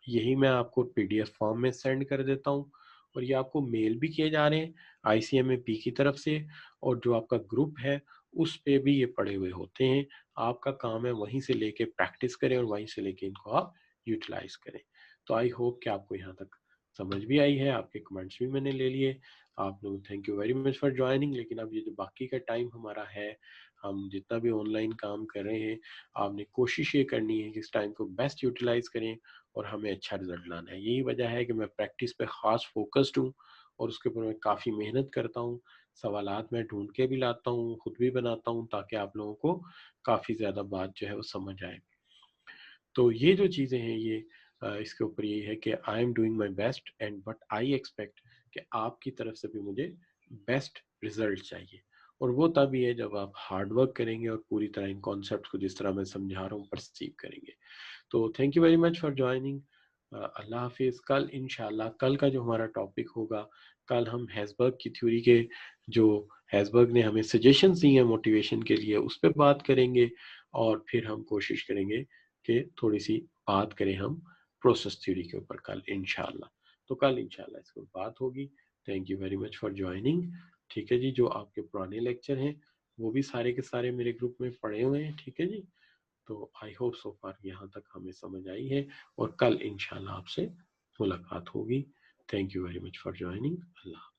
यही मैं आपको पीडीएफ फॉर्म में सेंड कर देता हूँ और ये आपको मेल भी किए जा रहे हैं आईसीएमए की तरफ से। और जो आपका ग्रुप है उस पे भी ये पड़े हुए होते हैं। आपका काम है वहीं से लेके प्रैक्टिस करें और वहीं से लेके इनको आप यूटिलाइज़ करें। तो आई होप कि आपको यहाँ तक समझ भी आई है, आपके कमेंट्स भी मैंने ले लिए। आप लोग thank you very much for joining. लेकिन अब ये जो बाकी का टाइम हमारा है, हम जितना भी ऑनलाइन काम कर रहे हैं, आपने कोशिश ये करनी है कि इस टाइम को बेस्ट यूटिलाइज़ करें और हमें अच्छा रिजल्ट लाना है। यही वजह है कि मैं प्रैक्टिस पे ख़ास फ़ोकस्ड हूँ और उसके ऊपर मैं काफ़ी मेहनत करता हूँ। सवालात मैं ढूँढ के भी लाता हूँ, खुद भी बनाता हूँ ताकि आप लोगों को काफ़ी ज़्यादा बात जो है वो समझ आए। तो ये जो चीज़ें हैं ये इसके ऊपर ये है कि I am doing my best and but I expect कि आपकी तरफ से भी मुझे बेस्ट रिजल्ट चाहिए। और वो तभी है जब आप हार्ड वर्क करेंगे और पूरी तरह इन कॉन्सेप्ट्स को जिस तरह मैं समझा रहा हूँ परसीव करेंगे। तो thank you very much for joining. अल्लाह हाफिज़। कल इंशाल्लाह कल का जो हमारा टॉपिक होगा, कल हम हेज़बर्ग की थ्योरी के जो हेज़बर्ग ने हमें सजेशंस दी हैं मोटिवेशन के लिए उस पे बात करेंगे। और फिर हम कोशिश करेंगे कि थोड़ी सी बात करें हम प्रोसेस थ्योरी के ऊपर कल इंशाल्लाह। तो कल इंशाल्लाह इस पर बात होगी। Thank you very much for joining. ठीक है जी, जो आपके पुराने लेक्चर हैं वो भी सारे के सारे मेरे ग्रुप में पड़े हुए हैं। ठीक है जी, तो आई होप सो फार यहाँ तक हमें समझ आई है और कल इंशाल्लाह आपसे मुलाकात होगी। Thank you very much for joining. Allah.